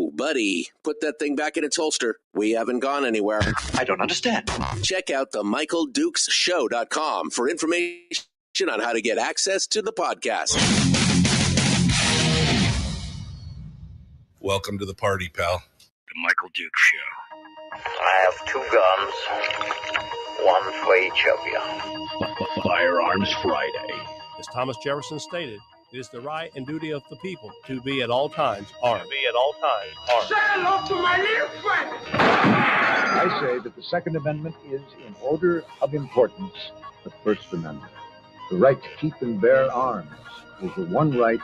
Whoa, buddy, put that thing back in its holster. We haven't gone anywhere. I don't understand. Check out the MichaelDukesShow.com for information on how to get access to the podcast. Welcome to the party, pal. The Michael Dukes Show. I have 2 guns, one for each of you. Firearms Friday. As Thomas Jefferson stated, it is the right and duty of the people to be at all times armed. Say hello to my little friend. I say that the Second Amendment is, in order of importance, the First Amendment. The right to keep and bear arms is the one right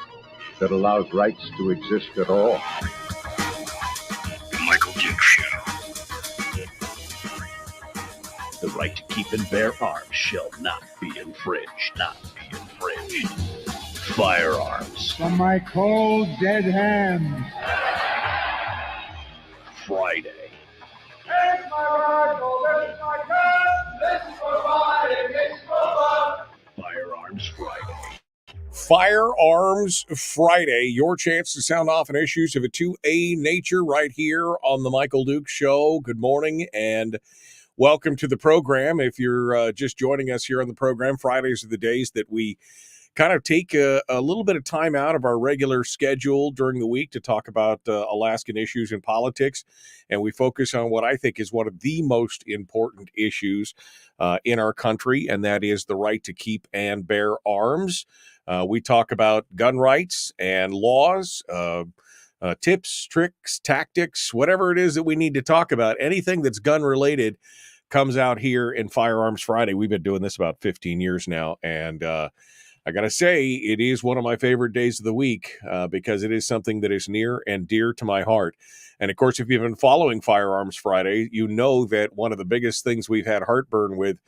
that allows rights to exist at all. The Michael Dukes Show. The right to keep and bear arms shall not be infringed. Firearms. From my cold, dead hands. Friday. Here's my rifle, this is my gun, this is for fighting, this is for fun. Firearms Friday. Firearms Friday, your chance to sound off on issues of a 2A nature right here on the Michael Dukes Show. Good morning and welcome to the program. If you're just joining us here on the program, Fridays are the days that we kind of take a little bit of time out of our regular schedule during the week to talk about Alaskan issues and politics. And we focus on what I think is one of the most important issues in our country, and that is the right to keep and bear arms. We talk about gun rights and laws, tips, tricks, tactics, whatever it is that we need to talk about. Anything that's gun related comes out here in Firearms Friday. We've been doing this about 15 years now, and I got to say, it is one of my favorite days of the week because it is something that is near and dear to my heart. And of course, if you've been following Firearms Friday, you know that one of the biggest things we've had heartburn with,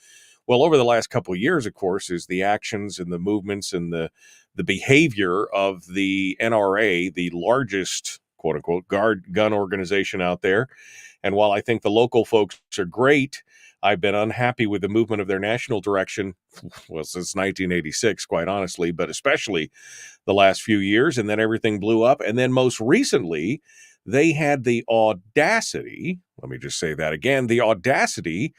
well, over the last couple of years, of course, is the actions and the movements and the behavior of the NRA, the largest, quote unquote, gun organization out there. And while I think the local folks are great, I've been unhappy with the movement of their national direction, well, since 1986, quite honestly, but especially the last few years. And then everything blew up. And then most recently, they had the audacity, let me just say that again, the audacity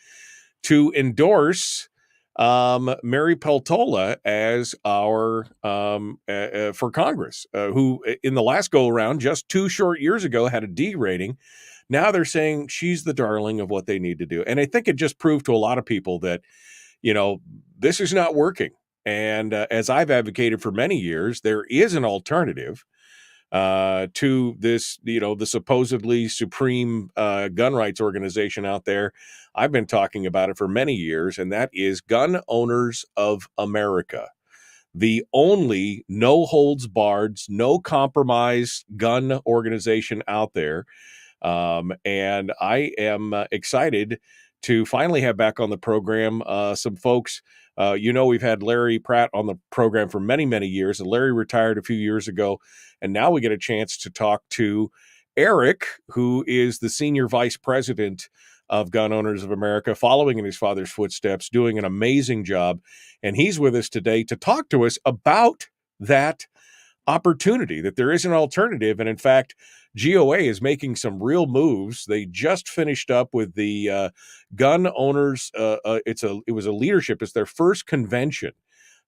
to endorse Mary Peltola as our, for Congress, who in the last go around, just 2 short years ago, had a D rating. Now they're saying she's the darling of what they need to do. And I think it just proved to a lot of people that, you know, this is not working. And as I've advocated for many years, there is an alternative to this, you know, the supposedly supreme gun rights organization out there. I've been talking about it for many years, and that is Gun Owners of America. The only no holds barred, no compromise gun organization out there. And I am excited to finally have back on the program some folks. You know, we've had Erich Pratt on the program for many, many years, and Larry retired a few years ago. And now we get a chance to talk to Erich, who is the senior vice president of Gun Owners of America, following in his father's footsteps, doing an amazing job. And he's with us today to talk to us about that opportunity, that there is an alternative. And in fact, GOA is making some real moves. They just finished up with the gun owners. It was a leadership. It's their first convention.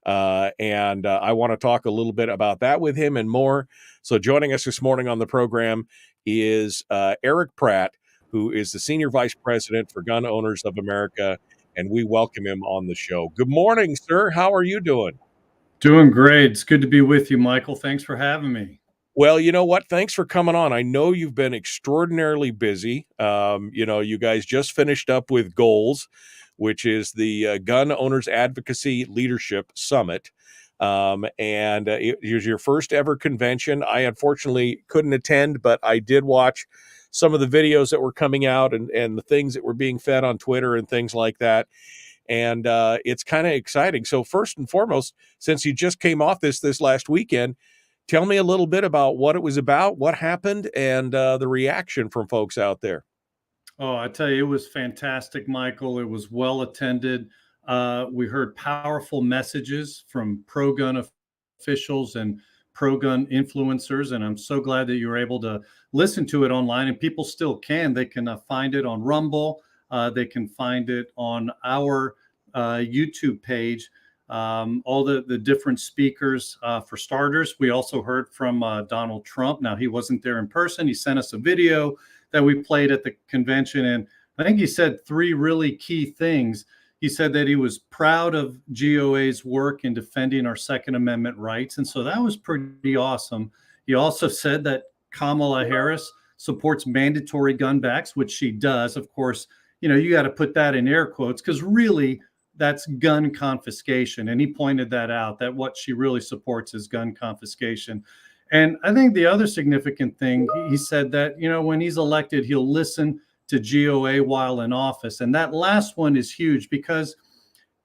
And I want to talk a little bit about that with him and more. So joining us this morning on the program is Erich Pratt, who is the senior vice president for Gun Owners of America. And we welcome him on the show. Good morning, sir. How are you doing? Doing great. It's good to be with you, Michael. Thanks for having me. Well, you know what? Thanks for coming on. I know you've been extraordinarily busy. You know, you guys just finished up with Goals, which is the Gun Owners Advocacy Leadership Summit. And it was your first ever convention. I unfortunately couldn't attend, but I did watch some of the videos that were coming out and the things that were being fed on Twitter and things like that. And it's kind of exciting. So first and foremost, since you just came off this last weekend, tell me a little bit about what it was about, what happened, and the reaction from folks out there. Oh, I tell you, it was fantastic, Michael. It was well attended. We heard powerful messages from pro-gun officials and pro-gun influencers, and I'm so glad that you were able to listen to it online, and people still can. They can find it on Rumble. They can find it on our YouTube page. All the different speakers. For starters, we also heard from Donald Trump. Now, he wasn't there in person. He sent us a video that we played at the convention, and I think he said 3 really key things. He said that he was proud of GOA's work in defending our Second Amendment rights, and so that was pretty awesome. He also said that Kamala Harris supports mandatory gun backs, which she does. Of course, you got to put that in air quotes, because really that's gun confiscation. And he pointed that out, that what she really supports is gun confiscation. And I think the other significant thing, he said that, when he's elected, he'll listen to GOA while in office. And that last one is huge, because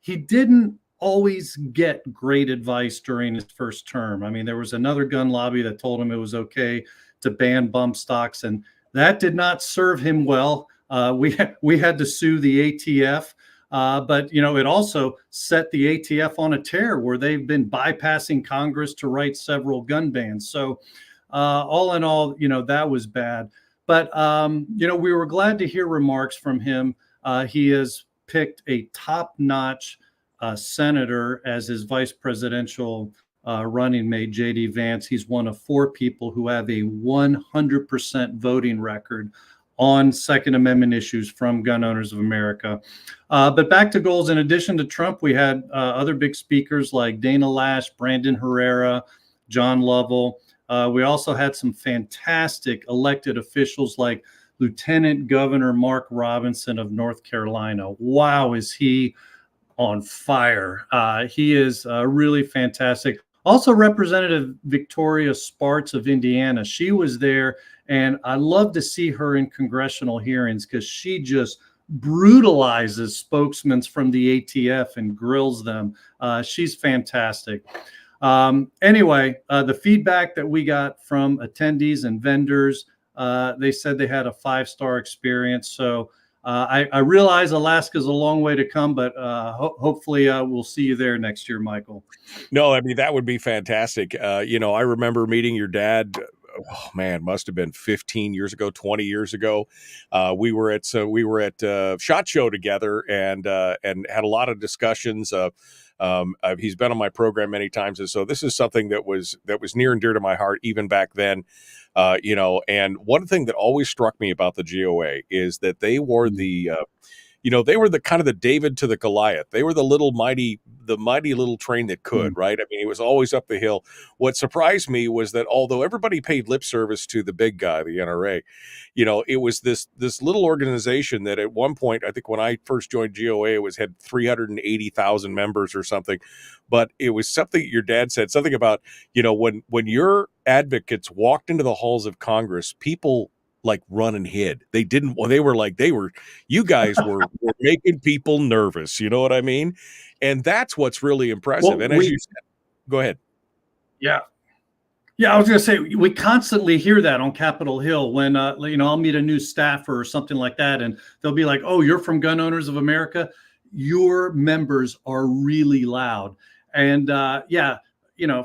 he didn't always get great advice during his first term. I mean, there was another gun lobby that told him it was okay to ban bump stocks, and that did not serve him well. We had to sue the ATF. But, it also set the ATF on a tear where they've been bypassing Congress to write several gun bans. So all in all, that was bad. But, we were glad to hear remarks from him. He has picked a top-notch senator as his vice presidential running mate, J.D. Vance. He's one of 4 people who have a 100% voting record on Second Amendment issues from Gun Owners of America. But back to goals. In addition to Trump, we had other big speakers like Dana Lash, Brandon Herrera, John Lovell. We also had some fantastic elected officials like Lieutenant Governor Mark Robinson of North Carolina. Wow, is he on fire. He is really fantastic. Also, Representative Victoria Spartz of Indiana. She was there, and I love to see her in congressional hearings, because she just brutalizes spokesmen from the ATF and grills them. She's fantastic. Anyway, the feedback that we got from attendees and vendors, they said they had a 5-star experience. So I realize Alaska's a long way to come, but hopefully we'll see you there next year, Michael. No, I mean, that would be fantastic. I remember meeting your dad. Oh man, must have been 15 years ago, 20 years ago. We were at SHOT Show together and had a lot of discussions. He's been on my program many times, and so this is something that was near and dear to my heart even back then. And one thing that always struck me about the GOA is that they were they were the kind of the David to the Goliath. They were the mighty little train that could, right? I mean, it was always up the hill. What surprised me was that although everybody paid lip service to the big guy, the NRA, it was this little organization that at one point, I think when I first joined GOA, it had 380,000 members or something. But it was something your dad said, something about, when your advocates walked into the halls of Congress, people like run and hid. You guys were making people nervous. You know what I mean? And that's what's really impressive. Well, and as you said, go ahead. Yeah. Yeah, I was going to say, we constantly hear that on Capitol Hill when, I'll meet a new staffer or something like that, and they'll be like, oh, you're from Gun Owners of America? Your members are really loud. And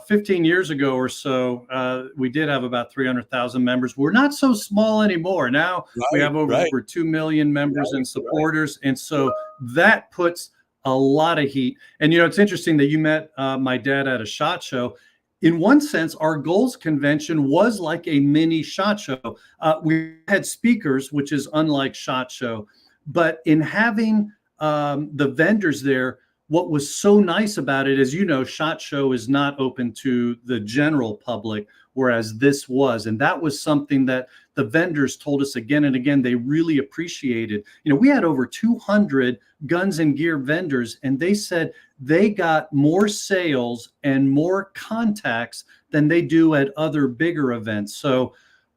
15 years ago or so, we did have about 300,000 members. We're not so small anymore. Now we have over 2 million members and supporters. And so that puts a lot of heat. And, it's interesting that you met my dad at a SHOT Show. In one sense, our goals convention was like a mini SHOT Show. We had speakers, which is unlike SHOT Show. But in having the vendors there, what was so nice about it is, SHOT Show is not open to the general public, whereas this was. And that was something that the vendors told us again and again they really appreciated. We had over 200 guns and gear vendors, and they said they got more sales and more contacts than they do at other bigger events. So,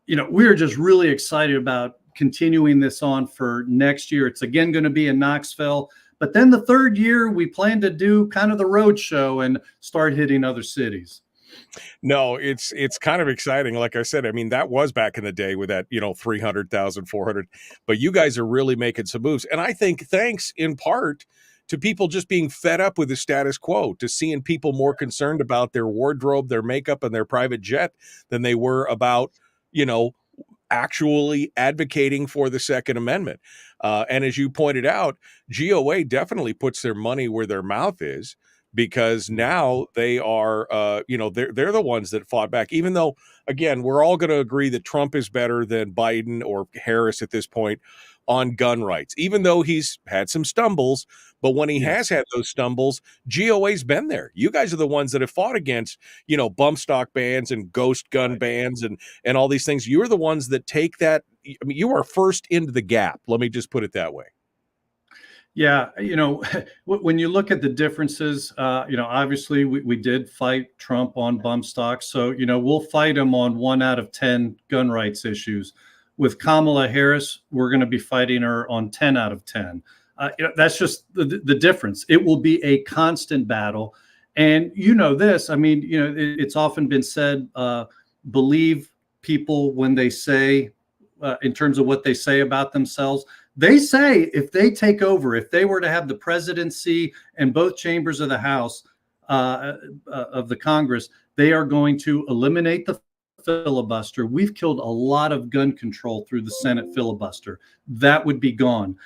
we're just really excited about continuing this on for next year. It's again going to be in Knoxville. But then the third year, we plan to do kind of the road show and start hitting other cities. No, it's kind of exciting. Like I said, I mean, that was back in the day with that, 300,000, 400. But you guys are really making some moves. And I think thanks in part to people just being fed up with the status quo, to seeing people more concerned about their wardrobe, their makeup, and their private jet than they were about, actually advocating for the Second Amendment. And as you pointed out, GOA definitely puts their money where their mouth is, because now they are, they're the ones that fought back, even though, again, we're all going to agree that Trump is better than Biden or Harris at this point on gun rights, even though he's had some stumbles. But when he has had those stumbles, GOA's been there. You guys are the ones that have fought against, bump stock bans and ghost gun bans and all these things. You're the ones that take that. I mean, you are first into the gap. Let me just put it that way. Yeah, when you look at the differences, obviously we did fight Trump on bump stocks. So, we'll fight him on 1 out of 10 gun rights issues. With Kamala Harris, we're going to be fighting her on 10 out of 10. That's just the difference. It will be a constant battle. And this, it's often been said, believe people when they say, in terms of what they say about themselves. They say if they take over, if they were to have the presidency and both chambers of the House of the Congress, they are going to eliminate the filibuster. We've killed a lot of gun control through the Senate filibuster. That would be gone.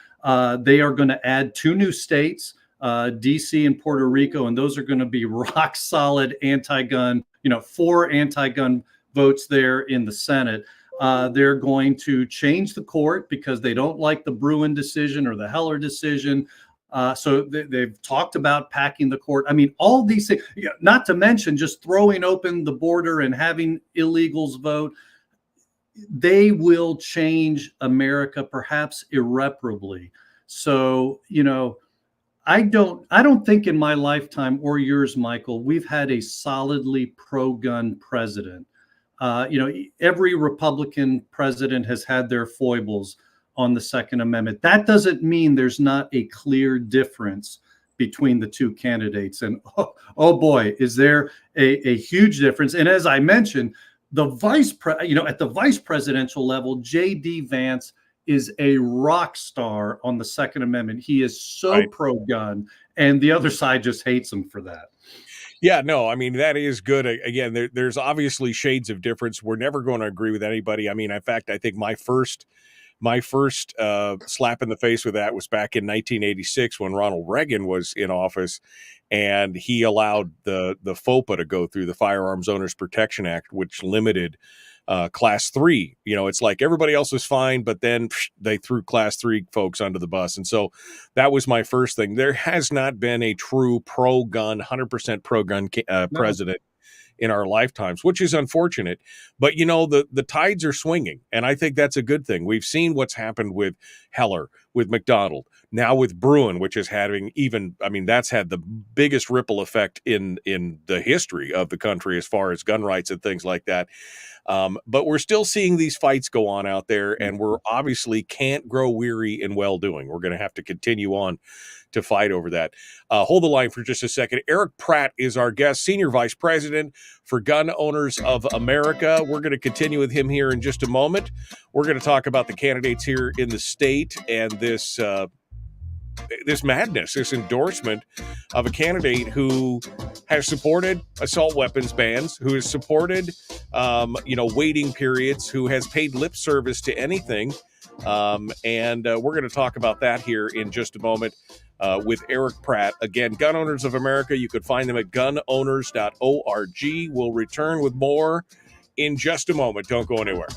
They are going to add 2 new states, DC and Puerto Rico, and those are going to be rock solid anti-gun, 4 anti-gun votes there in the Senate. They're going to change the court because they don't like the Bruin decision or the Heller decision. So they've talked about packing the court. All these things, not to mention just throwing open the border and having illegals vote. They will change America, perhaps irreparably. So, I don't think in my lifetime or yours, Michael, we've had a solidly pro-gun president. Every Republican president has had their foibles on the Second Amendment. That doesn't mean there's not a clear difference between the 2 candidates. And oh boy, is there a huge difference. And as I mentioned, at the vice presidential level, J.D. Vance is a rock star on the Second Amendment. He is so pro-gun, and the other side just hates him for that. Yeah, no, that is good. Again, there's obviously shades of difference. We're never going to agree with anybody. In fact, I think my first slap in the face with that was back in 1986 when Ronald Reagan was in office, and he allowed the FOPA to go through, the Firearms Owners Protection Act, which limited Class 3. It's like everybody else was fine, but then they threw Class 3 folks under the bus. And so that was my first thing. There has not been a true pro-gun, 100% pro-gun president in our lifetimes, which is unfortunate. But, the tides are swinging, and I think that's a good thing. We've seen what's happened with Heller, with McDonald, now with Bruin, which is having that's had the biggest ripple effect in the history of the country as far as gun rights and things like that. But we're still seeing these fights go on out there, and we're obviously can't grow weary in well-doing. We're going to have to continue on to fight over that. Hold the line for just a second. Erich Pratt is our guest, Senior Vice President for Gun Owners of America. We're going to continue with him here in just a moment. We're going to talk about the candidates here in the state and this madness, this endorsement of a candidate who has supported assault weapons bans, who has supported, waiting periods, who has paid lip service to anything. And we're going to talk about that here in just a moment with Erich Pratt. Again, Gun Owners of America. You could find them at gunowners.org. We'll return with more in just a moment. Don't go anywhere.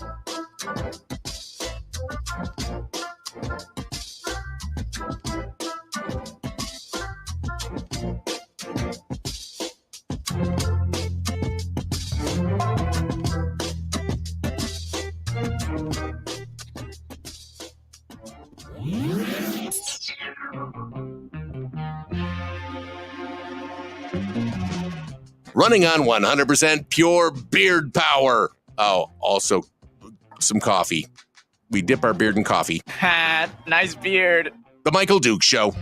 Running on 100% pure beard power. Oh, also some coffee. We dip our beard in coffee. Ha, nice beard. The Michael Dukes Show.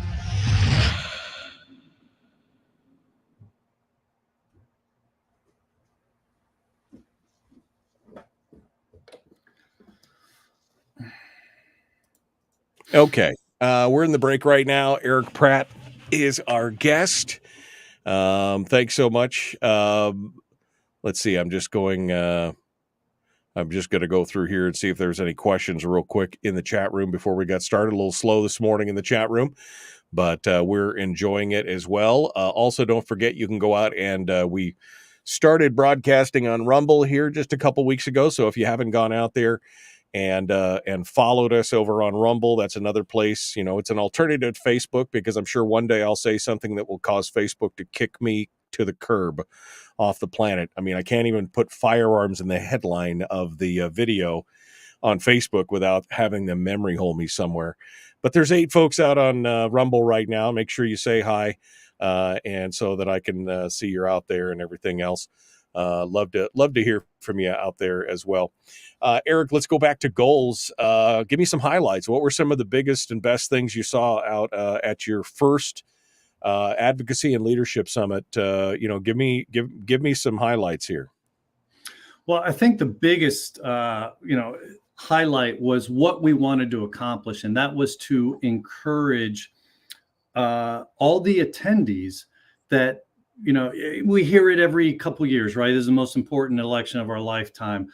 Okay. We're in the break right now. Erich Pratt is our guest. Thanks so much. Let's see. I'm just going to go through here and see if there's any questions real quick in the chat room before we got started. A little slow this morning in the chat room, but we're enjoying it as well. Also, don't forget, you can go out and we started broadcasting on Rumble here just a couple weeks ago. So if you haven't gone out there and followed us over on Rumble, that's another place. You know, it's an alternative to Facebook, because I'm sure one day I'll say something that will cause Facebook to kick me to the curb off the planet. I mean, I can't even put firearms in the headline of the video on Facebook without having them memory hole me somewhere. But there's 8 folks out on Rumble right now. Make sure you say hi, and so that I can see you're out there and everything else. Love to hear from you out there as well. Eric, let's go back to goals. Give me some highlights. What were some of the biggest and best things you saw out at your first advocacy and leadership summit? Give me some highlights here. Well, I think the biggest highlight was what we wanted to accomplish, and that was to encourage all the attendees that, we hear it every couple years, right? This is the most important election of our lifetime.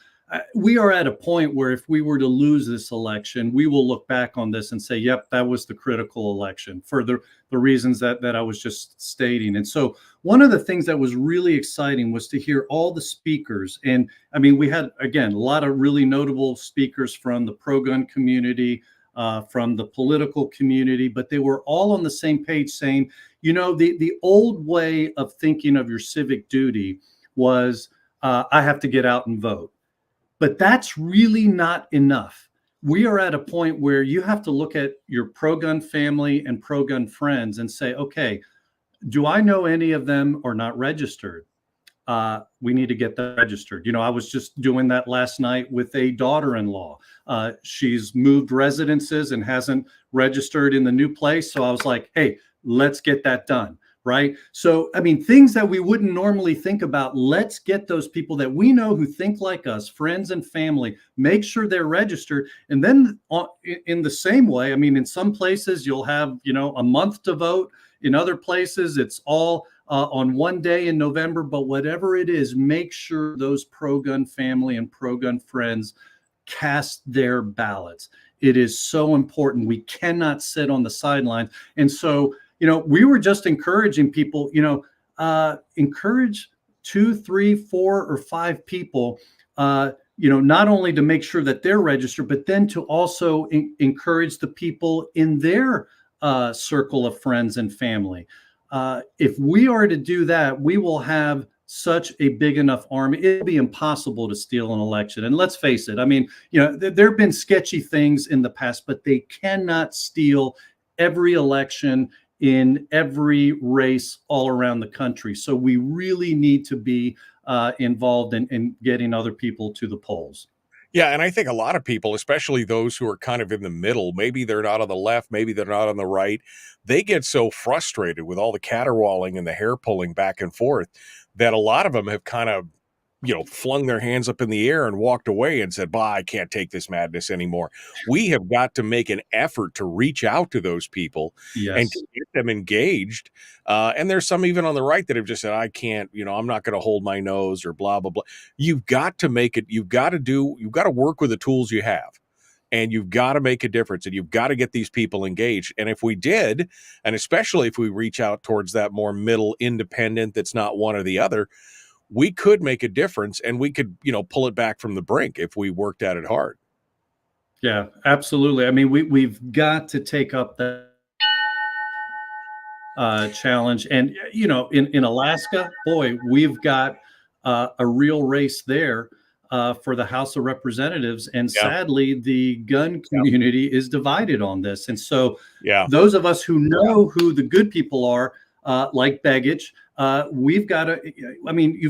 We are at a point where if we were to lose this election, we will look back on this and say, yep, that was the critical election for the reasons that I was just stating. And so one of the things that was really exciting was to hear all the speakers. And I mean, we had, again, a lot of really notable speakers from the pro-gun community, from the political community, but they were all on the same page saying, the old way of thinking of your civic duty was, I have to get out and vote. But that's really not enough. We are at a point where you have to look at your pro-gun family and pro-gun friends and say, okay, do I know any of them are not registered? We need to get them registered. I was just doing that last night with a daughter-in-law. She's moved residences and hasn't registered in the new place. So I was like, hey, let's get that done. Right. So, I mean, things that we wouldn't normally think about, let's get those people that we know who think like us, friends and family, make sure they're registered. And then in the same way, I mean, in some places you'll have, a month to vote. In other places, it's all on one day in November. But whatever it is, make sure those pro-gun family and pro-gun friends cast their ballots. It is so important. We cannot sit on the sidelines. And so, we were just encouraging people, encourage 2, 3, 4, or 5 people, not only to make sure that they're registered, but then to also encourage the people in their circle of friends and family. If we are to do that, we will have such a big enough army. It'll be impossible to steal an election. And let's face it. I mean, there have been sketchy things in the past, but they cannot steal every election in every race all around the country. So we really need to be involved in getting other people to the polls. Yeah, and I think a lot of people, especially those who are kind of in the middle, maybe they're not on the left, maybe they're not on the right, they get so frustrated with all the caterwauling and the hair pulling back and forth that a lot of them have kind of, flung their hands up in the air and walked away and said, I can't take this madness anymore. We have got to make an effort to reach out to those people and to get them engaged. And there's some even on the right that have just said, I can't, I'm not going to hold my nose or blah, blah, blah. You've got to make it. You've got to work with the tools you have. And you've got to make a difference, and you've got to get these people engaged. And if we did, and especially if we reach out towards that more middle independent that's not one or the other, we could make a difference, and we could, pull it back from the brink if we worked at it hard. Yeah, absolutely. I mean, we've got to take up that challenge. And, in Alaska, boy, we've got a real race there for the House of Representatives. And sadly, the gun community is divided on this. And so those of us who know who the good people are, like Begich, you've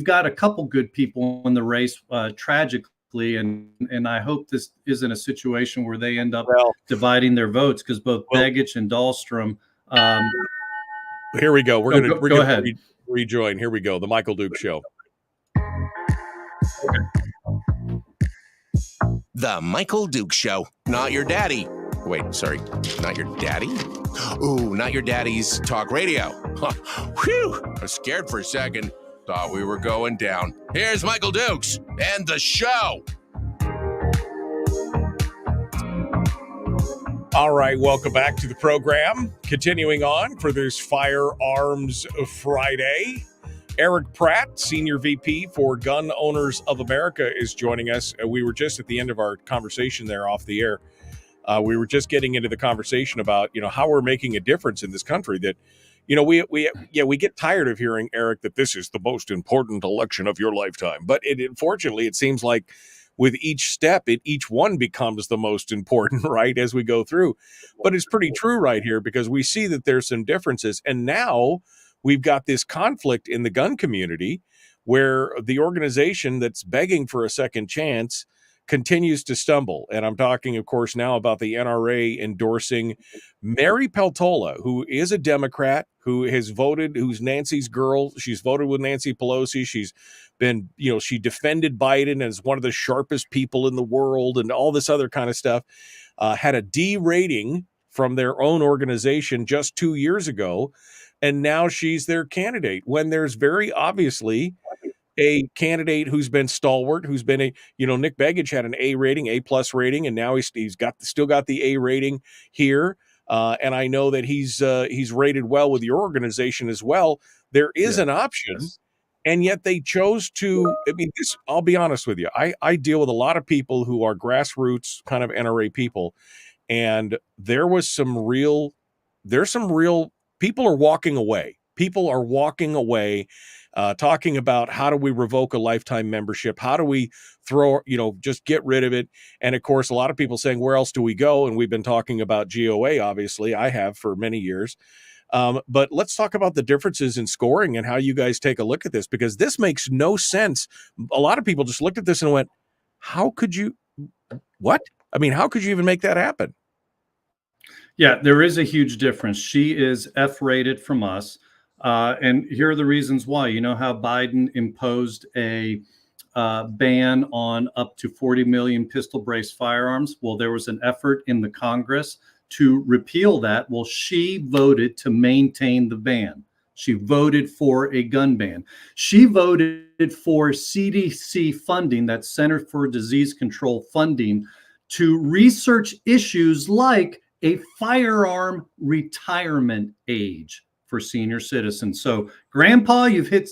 got a couple good people in the race, tragically, and I hope this isn't a situation where they end up dividing their votes, because both Begich and Dahlstrom. Here we go. We're going to rejoin. Here we go. The Michael Duke Show. The Michael Duke Show. Not your daddy. Wait, sorry. Not your daddy? Ooh, not your daddy's talk radio. Whew, I was scared for a second. Thought we were going down. Here's Michael Dukes and the show. All right, welcome back to the program. Continuing on for this Firearms Friday. Erich Pratt, Senior VP for Gun Owners of America, is joining us. We were just at the end of our conversation there off the air. We were just getting into the conversation about, how we're making a difference in this country. That, we get tired of hearing, Eric, that this is the most important election of your lifetime. But unfortunately, it seems like with each step, each one becomes the most important, right, as we go through. But it's pretty true right here, because we see that there's some differences. And now we've got this conflict in the gun community where the organization that's begging for a second chance continues to stumble. And I'm talking, of course, now about the NRA endorsing Mary Peltola, who is a Democrat, who has voted, who's Nancy's girl. She's voted with Nancy Pelosi. She's been, she defended Biden as one of the sharpest people in the world and all this other kind of stuff. Had a D rating from their own organization just 2 years ago. And now she's their candidate, when there's very obviously a candidate who's been stalwart, who's been Nick Begich had an A rating, A+ rating, and now he's still got the A rating here. And I know that he's rated well with your organization as well. There is an option, and yet they chose to. I mean, I'll be honest with you. I deal with a lot of people who are grassroots kind of NRA people, and there's some real people are walking away. People are walking away. Talking about how do we revoke a lifetime membership? How do we just get rid of it? And of course, a lot of people saying, where else do we go? And we've been talking about GOA, obviously. I have for many years. But let's talk about the differences in scoring and how you guys take a look at this, because this makes no sense. A lot of people just looked at this and went, how could you even make that happen? Yeah, there is a huge difference. She is F rated from us. And here are the reasons why. You know how Biden imposed a ban on up to 40 million pistol brace firearms? Well, there was an effort in the Congress to repeal that. Well, she voted to maintain the ban. She voted for a gun ban. She voted for CDC funding, that Center for Disease Control funding, to research issues like a firearm retirement age for senior citizens. So, grandpa, you've hit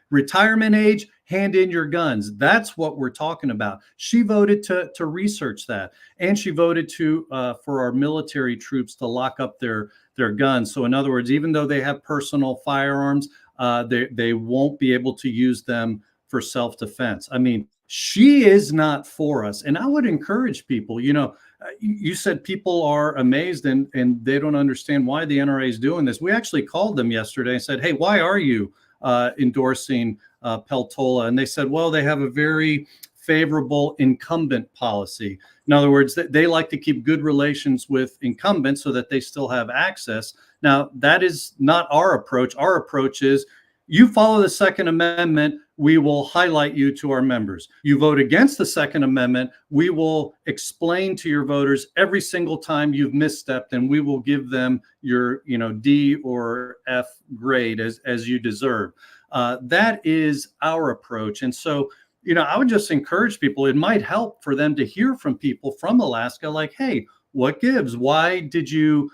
retirement age, hand in your guns. That's what we're talking about. She voted to research that. And she voted for our military troops to lock up their guns. So in other words, even though they have personal firearms, they won't be able to use them for self-defense. I mean, she is not for us. And I would encourage people, you said people are amazed and they don't understand why the NRA is doing this. We actually called them yesterday and said, hey, why are you endorsing Peltola? And they said, well, they have a very favorable incumbent policy. In other words, they like to keep good relations with incumbents so that they still have access. Now, that is not our approach. Our approach is, you follow the Second Amendment, we will highlight you to our members. You vote against the Second Amendment, we will explain to your voters every single time you've misstepped, and we will give them your D or F grade as you deserve. That is our approach. And so, I would just encourage people, it might help for them to hear from people from Alaska, like, hey, what gives? Why did you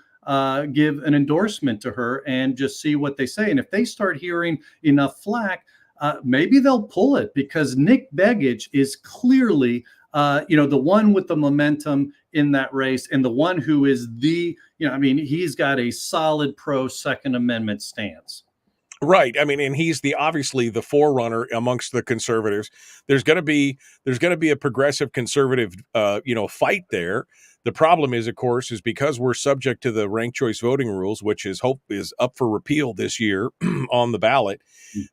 give an endorsement to her, and just see what they say? And if they start hearing enough flack, maybe they'll pull it, because Nick Begich is clearly, the one with the momentum in that race, and the one who is he's got a solid pro Second Amendment stance. Right. I mean, and he's obviously the forerunner amongst the conservatives. There's going to be a progressive conservative, fight there. The problem is, of course, is because we're subject to the ranked choice voting rules, which is up for repeal this year on the ballot.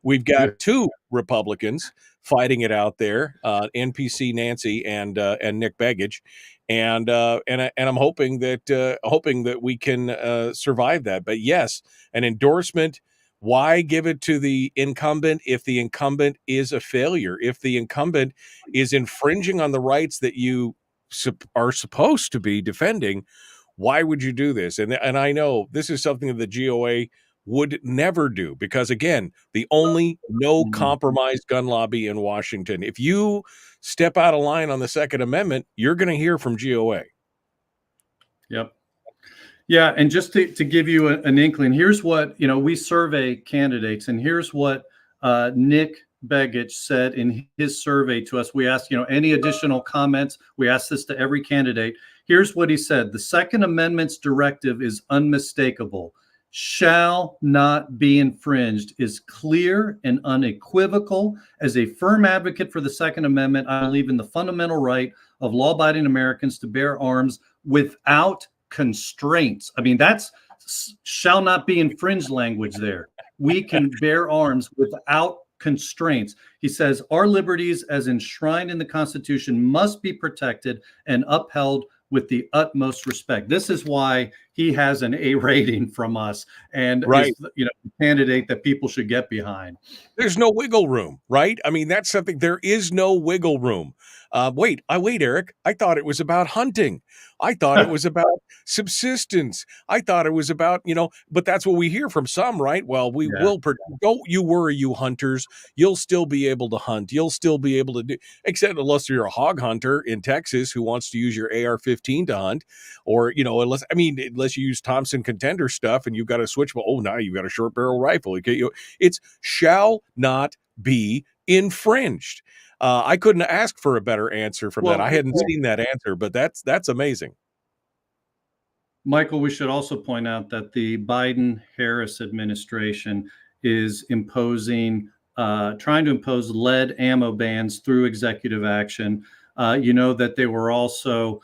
We've got two Republicans fighting it out there, NPC Nancy and Nick Begich, and I'm hoping that we can survive that. But yes, an endorsement. Why give it to the incumbent if the incumbent is a failure? If the incumbent is infringing on the rights that you are supposed to be defending, Why would you do this? And I know this is something that the GOA would never do because, again, the only no compromise gun lobby in Washington. If you step out of line on the Second Amendment, you're going to hear from GOA. Yep. Yeah, and just to give you an inkling, here's what, we survey candidates, and here's what Nick Begich said in his survey to us. We asked, any additional comments? We asked this to every candidate. Here's what he said. The Second Amendment's directive is unmistakable. Shall not be infringed is clear and unequivocal. As a firm advocate for the Second Amendment, I believe in the fundamental right of law-abiding Americans to bear arms without constraints. I mean, that's shall not be infringed language there. We can bear arms without constraints. He says, our liberties as enshrined in the Constitution must be protected and upheld with the utmost respect. This is why he has an A rating from us and is, a candidate that people should get behind. There's no wiggle room, right? I mean, that's something. There is no wiggle room. Wait, Eric. I thought it was about hunting. I thought it was about subsistence. I thought it was about, but that's what we hear from some, right? Well, we will. Don't you worry, you hunters. You'll still be able to hunt. You'll still be able to do, except unless you're a hog hunter in Texas who wants to use your AR-15 to hunt, or, unless you use Thompson Contender stuff and you've got a switch. Oh, now you've got a short barrel rifle. It's shall not be infringed. I couldn't ask for a better answer from that. I hadn't seen that answer, but that's amazing. Michael, we should also point out that the Biden-Harris administration is trying to impose lead ammo bans through executive action. That they were also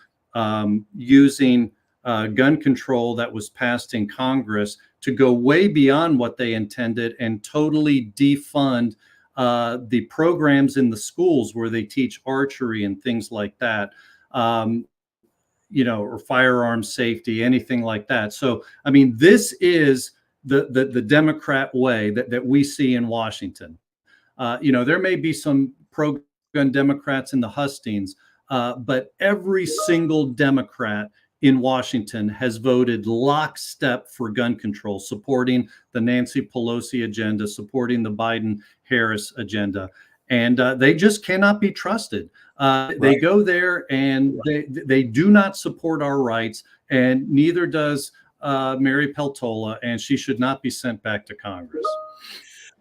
using gun control that was passed in Congress to go way beyond what they intended and totally defund the programs in the schools where they teach archery and things like that, or firearm safety, anything like that. So, I mean, this is the Democrat way that we see in Washington. There may be some pro-gun Democrats in the hustings, but every single Democrat in Washington has voted lockstep for gun control, supporting the Nancy Pelosi agenda, supporting the Biden-Harris agenda. And they just cannot be trusted. They go there and they do not support our rights, and neither does Mary Peltola, and she should not be sent back to Congress.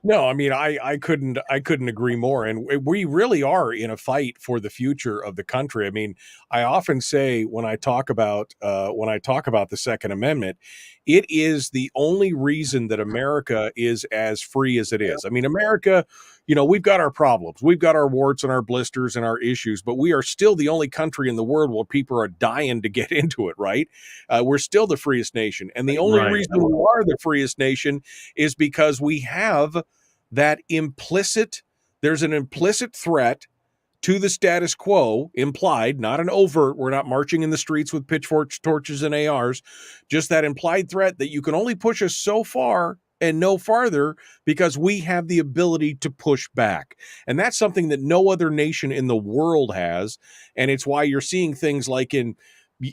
No, I mean, I couldn't agree more. And we really are in a fight for the future of the country. I mean, I often say when I talk about the Second Amendment, it is the only reason that America is as free as it is. I mean, America, we've got our problems. We've got our warts and our blisters and our issues, but we are still the only country in the world where people are dying to get into it, right? We're still the freest nation. And the only reason we are the freest nation is because we have that there's an implicit threat to the status quo, implied, not an overt. We're not marching in the streets with pitchforks, torches, and ARs, just that implied threat that you can only push us so far and no farther because we have the ability to push back. And that's something that no other nation in the world has. And it's why you're seeing things like in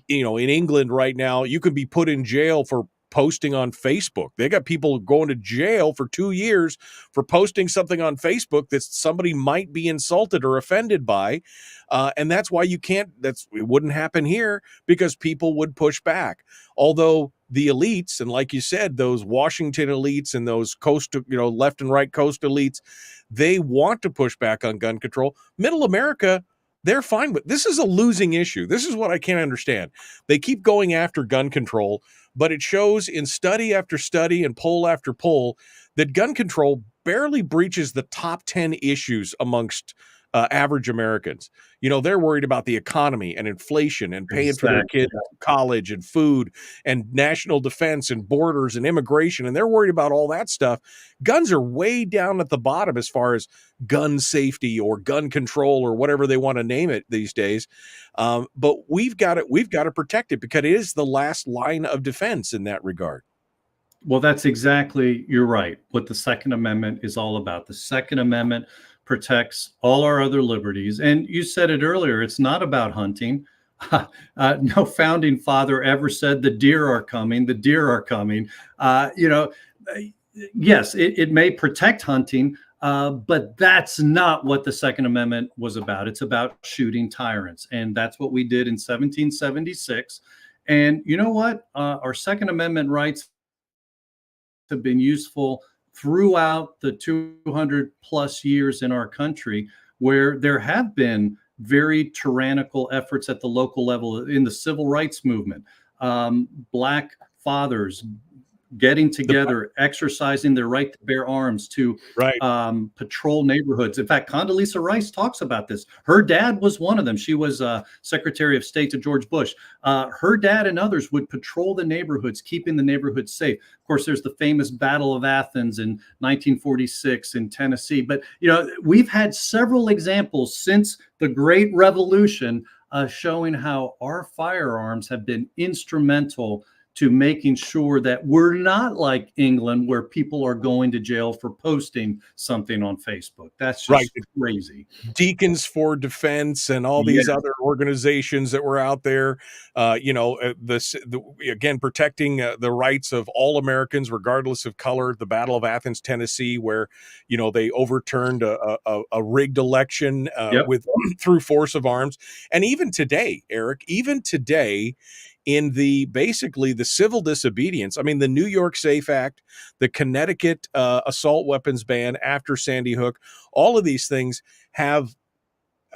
England right now, you can be put in jail for posting on Facebook. They got people going to jail for 2 years for posting something on Facebook that somebody might be insulted or offended by. And that's why it wouldn't happen here, because people would push back. Although the elites, and like you said, those Washington elites and those coastal, left and right coast elites, they want to push back on gun control. Middle America, they're fine with this. Is a losing issue. This is what I can't understand. They keep going after gun control, but it shows in study after study and poll after poll that gun control barely breaches the top 10 issues amongst average Americans. They're worried about the economy and inflation and paying for their kids college and food and national defense and borders and immigration. And they're worried about all that stuff. Guns are way down at the bottom as far as gun safety or gun control or whatever they want to name it these days. But we've got to protect it because it is the last line of defense in that regard. Well, you're right. What the Second Amendment is all about. The Second Amendment protects all our other liberties. And you said it earlier, it's not about hunting. No founding father ever said the deer are coming. The deer are coming. Yes, it may protect hunting, but that's not what the Second Amendment was about. It's about shooting tyrants. And that's what we did in 1776. And you know what? Our Second Amendment rights have been useful throughout the 200 plus years in our country, where there have been very tyrannical efforts at the local level in the civil rights movement. Black fathers getting together, exercising their right to bear arms, to patrol neighborhoods. In fact, Condoleezza Rice talks about this. Her dad was one of them. She was Secretary of State to George Bush. Her dad and others would patrol the neighborhoods, keeping the neighborhoods safe. Of course, there's the famous Battle of Athens in 1946 in Tennessee. But, we've had several examples since the Great Revolution showing how our firearms have been instrumental to making sure that we're not like England, where people are going to jail for posting something on Facebook. That's just crazy. Deacons for Defense and all these other organizations that were out there, again, protecting the rights of all Americans, regardless of color. The Battle of Athens, Tennessee, where, they overturned a rigged election through force of arms. And even today, Eric, in basically the civil disobedience. I mean, the New York SAFE Act, the Connecticut assault weapons ban after Sandy Hook, all of these things have,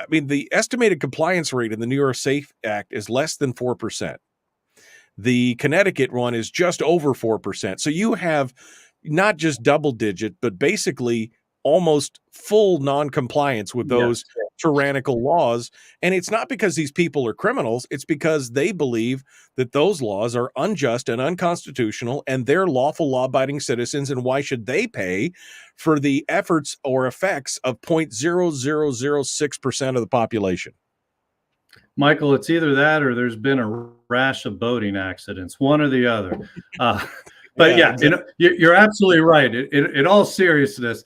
the estimated compliance rate in the New York SAFE Act is less than 4%. The Connecticut one is just over 4%. So you have not just double digit, but basically almost full non-compliance with those tyrannical laws. And it's not because these people are criminals. It's because they believe that those laws are unjust and unconstitutional, and they're lawful, law-abiding citizens. And why should they pay for the efforts or effects of 0.0006% of the population? Michael, it's either that or there's been a rash of boating accidents, one or the other. But you're absolutely right. In all seriousness,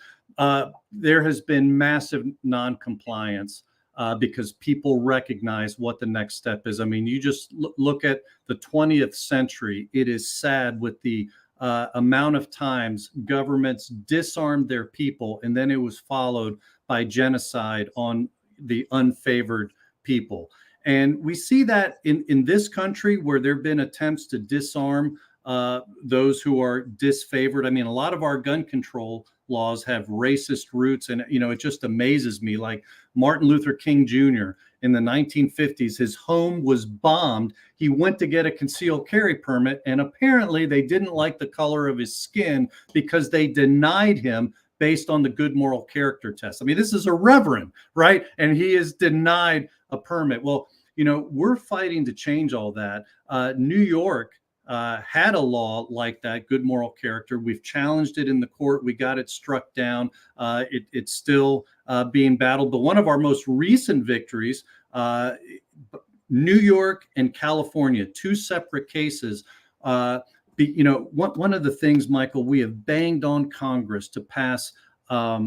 there has been massive non-compliance because people recognize what the next step is. I mean, you just look at the 20th century. It is sad with the amount of times governments disarmed their people, and then it was followed by genocide on the unfavored people. And we see that in this country, where there have been attempts to disarm those who are disfavored. I mean, a lot of our gun control laws have racist roots, and it just amazes me. Like Martin Luther King Jr. in the 1950s, his home was bombed. He went to get a concealed carry permit, and apparently they didn't like the color of his skin because they denied him based on the good moral character test. I mean, this is a reverend, right? And he is denied a permit. Well, we're fighting to change all that. New York had a law like that, good moral character. We've challenged it in the court. We got it struck down. It's still being battled. But one of our most recent victories, New York and California, two separate cases. One of the things, Michael, we have banged on Congress to pass a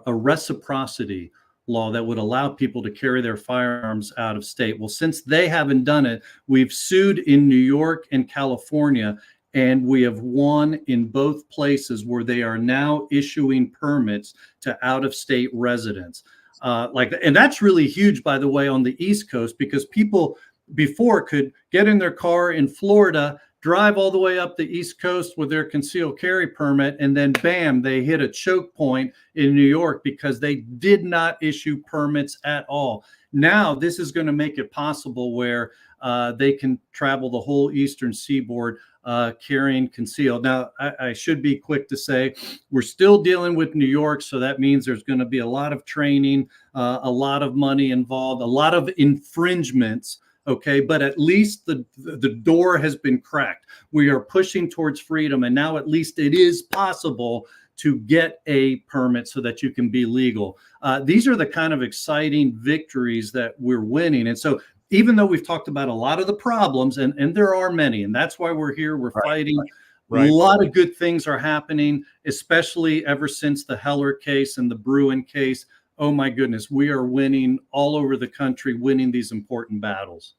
reciprocity law that would allow people to carry their firearms out of state. Well, since they haven't done it, we've sued in New York and California, and we have won in both places, where they are now issuing permits to out-of-state residents. And that's really huge, by the way, on the East Coast, because people before could get in their car in Florida, drive all the way up the East Coast with their concealed carry permit, and then bam, they hit a choke point in New York because they did not issue permits at all. Now, this is going to make it possible where they can travel the whole Eastern Seaboard carrying concealed. Now, I should be quick to say we're still dealing with New York, so that means there's going to be a lot of training, a lot of money involved, a lot of infringements. Okay, but at least the door has been cracked. We are pushing towards freedom, and now at least it is possible to get a permit so that you can be legal. These are the kind of exciting victories that we're winning. And so even though we've talked about a lot of the problems, and there are many, and that's why we're here, we're fighting. A lot of good things are happening, especially ever since the Heller case and the Bruin case. Oh my goodness, we are winning all over the country, winning these important battles.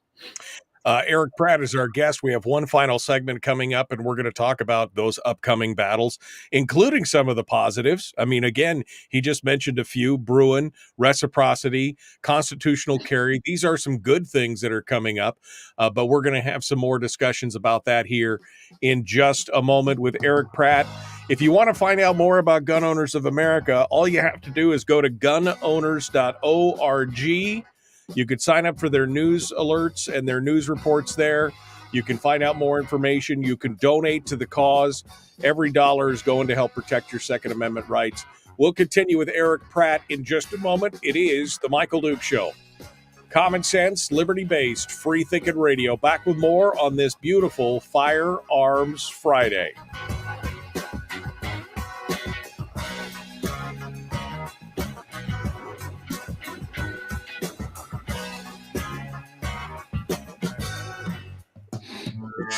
Erich Pratt is our guest. We have one final segment coming up, and we're going to talk about those upcoming battles, including some of the positives. I mean, again, he just mentioned a few: Bruin, reciprocity, constitutional carry. These are some good things that are coming up, but we're going to have some more discussions about that here in just a moment with Erich Pratt. If you want to find out more about Gun Owners of America, all you have to do is go to gunowners.org. You could sign up for their news alerts and their news reports there. You can find out more information. You can donate to the cause. Every dollar is going to help protect your Second Amendment rights. We'll continue with Erich Pratt in just a moment. It is The Michael Duke Show. Common sense, liberty-based, free-thinking radio. Back with more on this beautiful Firearms Friday.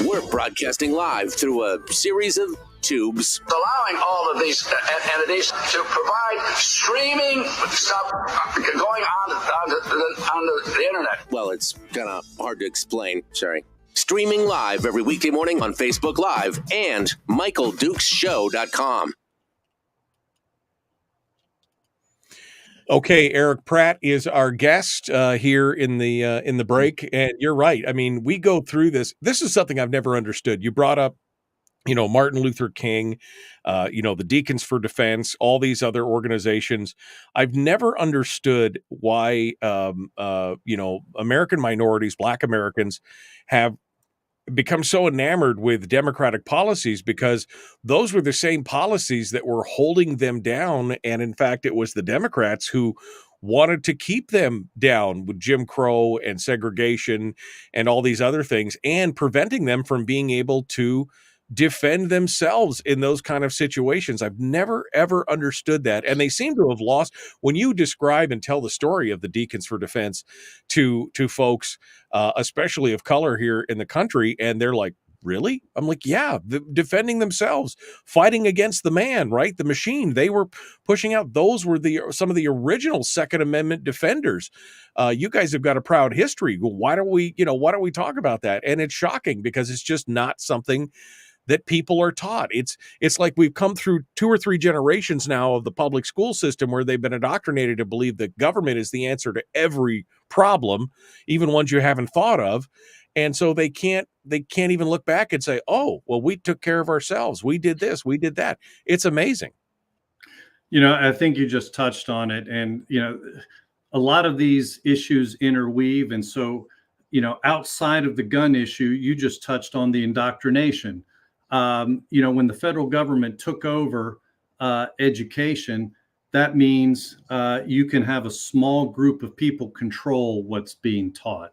We're broadcasting live through a series of tubes. Allowing all of these entities to provide streaming stuff going on the internet. Well, it's kind of hard to explain. Sorry. Streaming live every weekday morning on Facebook Live and MichaelDukesShow.com. Okay, Erich Pratt is our guest here in the break, and you're right. I mean, we go through this. This is something I've never understood. You brought up, Martin Luther King, the Deacons for Defense, all these other organizations. I've never understood why, American minorities, Black Americans, have become so enamored with Democratic policies, because those were the same policies that were holding them down. And in fact, it was the Democrats who wanted to keep them down with Jim Crow and segregation and all these other things, and preventing them from being able to defend themselves in those kind of situations. I've never, ever understood that. And they seem to have lost. When you describe and tell the story of the Deacons for Defense to folks, especially of color here in the country, and they're like, really? I'm like, yeah, defending themselves, fighting against the man, right? The machine. They were pushing out. Those were some of the original Second Amendment defenders. You guys have got a proud history. Well, why don't we talk about that? And it's shocking, because it's just not something that people are taught. It's like we've come through 2 or 3 generations now of the public school system where they've been indoctrinated to believe that government is the answer to every problem, even ones you haven't thought of. And so they can't even look back and say, oh, well, we took care of ourselves. We did this, we did that. It's amazing. I think you just touched on it. And, a lot of these issues interweave. And so, outside of the gun issue, you just touched on the indoctrination. When the federal government took over education, that means you can have a small group of people control what's being taught.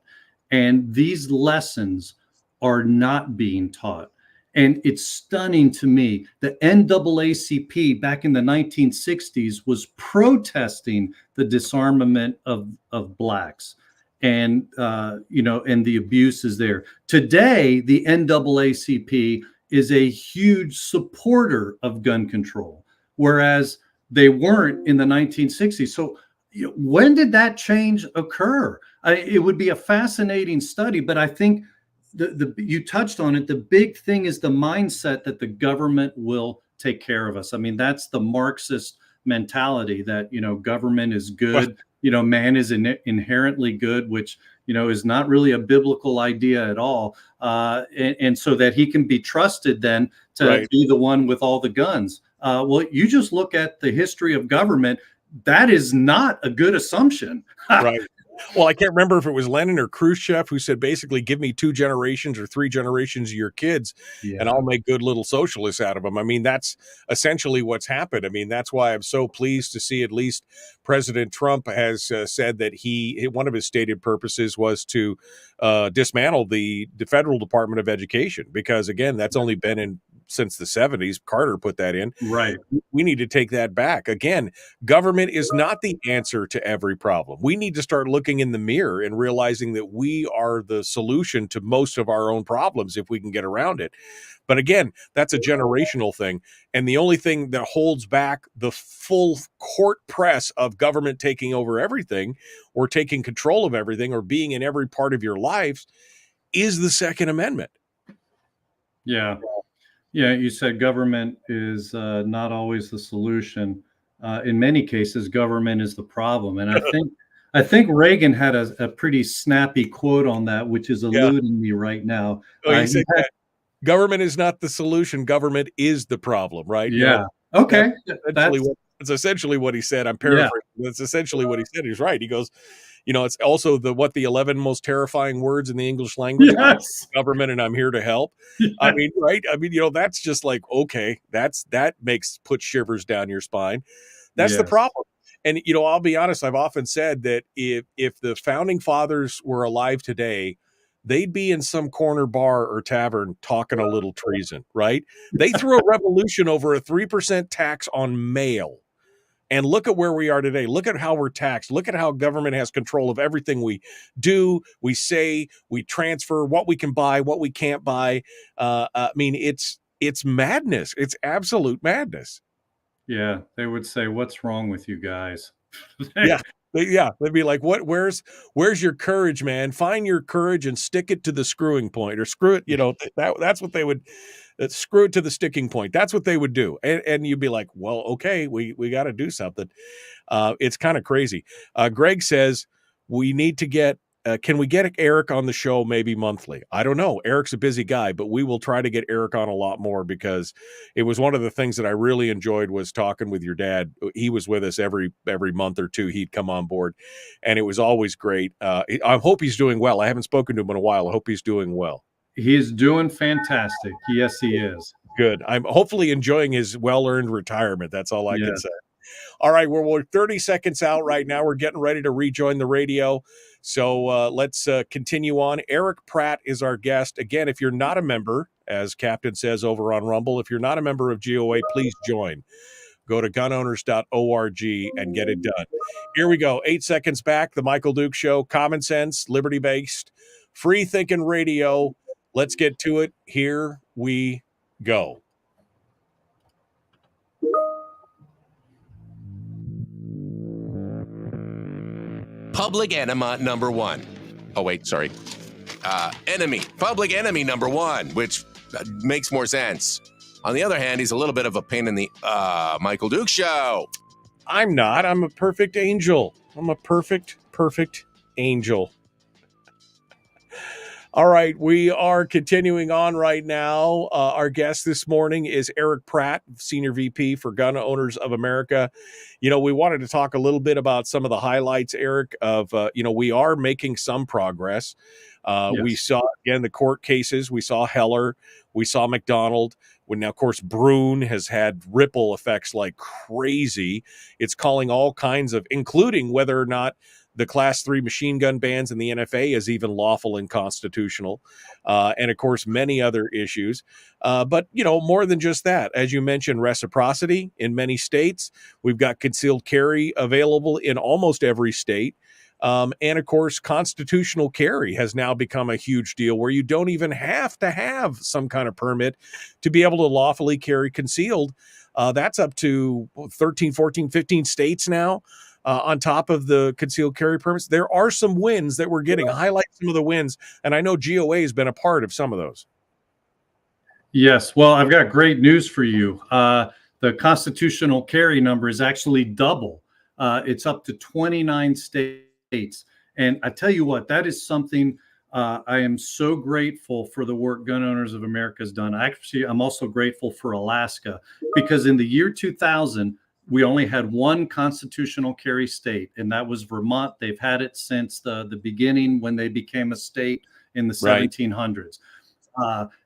And these lessons are not being taught. And it's stunning to me. The NAACP back in the 1960s was protesting the disarmament of blacks. And, and the abuses there. Today, the NAACP is a huge supporter of gun control, whereas they weren't in the 1960s. So when did that change occur? It would be a fascinating study, but I think you touched on it. The big thing is the mindset that the government will take care of us. I mean, that's the Marxist mentality that, government is good. Man is inherently good, which, is not really a biblical idea at all. And so that he can be trusted then to be the one with all the guns. Well, you just look at the history of government. That is not a good assumption. Right. Well, I can't remember if it was Lenin or Khrushchev who said, basically, give me 2 generations or 3 generations of your kids, and I'll make good little socialists out of them. I mean, that's essentially what's happened. I mean, that's why I'm so pleased to see at least President Trump has said that one of his stated purposes was to dismantle the Federal Department of Education, because, again, that's only been in since the 70s. Carter put that in. Right. We need to take that back. Again, government is not the answer to every problem. We need to start looking in the mirror and realizing that we are the solution to most of our own problems if we can get around it. But again, that's a generational thing. And the only thing that holds back the full court press of government taking over everything or taking control of everything or being in every part of your life is the Second Amendment. Yeah. Yeah. You said government is not always the solution. In many cases, government is the problem. And I think Reagan had a pretty snappy quote on that, which is eluding me right now. He said that government is not the solution. Government is the problem, right? Yeah. Okay. That's essentially what he said. I'm paraphrasing. Yeah. That's essentially what he said. He's right. He goes, it's also the 11 most terrifying words in the English language. Yes. Government, and I'm here to help. Yes. I mean, right? I mean, that's just like, okay, that puts shivers down your spine. That's the problem. And I'll be honest. I've often said that if the founding fathers were alive today, they'd be in some corner bar or tavern talking a little treason, right? They threw a revolution over a 3% tax on mail. And look at where we are today. Look at how we're taxed. Look at how government has control of everything we do, we say, we transfer, what we can buy, what we can't buy. I mean, it's madness. It's absolute madness. Yeah, they would say, "What's wrong with you guys?" Yeah, they'd be like, "What? Where's your courage, man? Find your courage and stick it to the screwing point, or screw it." That's what they would. Screw it to the sticking point. That's what they would do, and you'd be like, "Well, okay, we got to do something." It's kind of crazy. Greg says we need to get. Can we get Eric on the show maybe monthly? I don't know. Eric's a busy guy, but we will try to get Eric on a lot more because it was one of the things that I really enjoyed was talking with your dad. He was with us every month or two. He'd come on board, and it was always great. I hope he's doing well. I haven't spoken to him in a while. I hope he's doing well. He's doing fantastic. Yes, he is. Good. I'm hopefully enjoying his well-earned retirement. That's all I can say. All right, we're 30 seconds out right now. We're getting ready to rejoin the radio. So let's continue on. Erich Pratt is our guest. Again, if you're not a member, as Captain says over on Rumble, if you're not a member of GOA, please join. Go to gunowners.org and get it done. Here we go. 8 seconds back. The Michael Duke Show. Common sense, liberty-based, free-thinking radio. Let's get to it. Here we go. Public enema number one. Oh, wait, sorry. Enemy. Public enemy number one, which makes more sense. On the other hand, he's a little bit of a pain in the Michael Duke Show. I'm not. I'm a perfect angel. I'm a perfect angel. All right, we are continuing on right now. Our guest this morning is Erich Pratt, Senior VP for Gun Owners of America. We wanted to talk a little bit about some of the highlights, Eric, of, we are making some progress. Yes. We saw, again, the court cases. We saw Heller. We saw McDonald. When now, of course, Brune has had ripple effects like crazy. It's calling all kinds of, including whether or not the Class 3 machine gun bans in the NFA is even lawful and constitutional, and, of course, many other issues. But, more than just that, as you mentioned, reciprocity in many states. We've got concealed carry available in almost every state. And, of course, constitutional carry has now become a huge deal where you don't even have to have some kind of permit to be able to lawfully carry concealed. That's up to 13, 14, 15 states now. On top of the concealed carry permits, there are some wins that we're getting. Highlight some of the wins, and I know GOA has been a part of some of those. Yes, well, I've got great news for you. The constitutional carry number is actually double. It's up to 29 states, and I tell you what, that is something I am so grateful for the work Gun Owners of America has done. Actually, I'm also grateful for Alaska because in the year 2000. We only had one constitutional carry state, and that was Vermont. They've had it since the beginning when they became a state in the 1700s.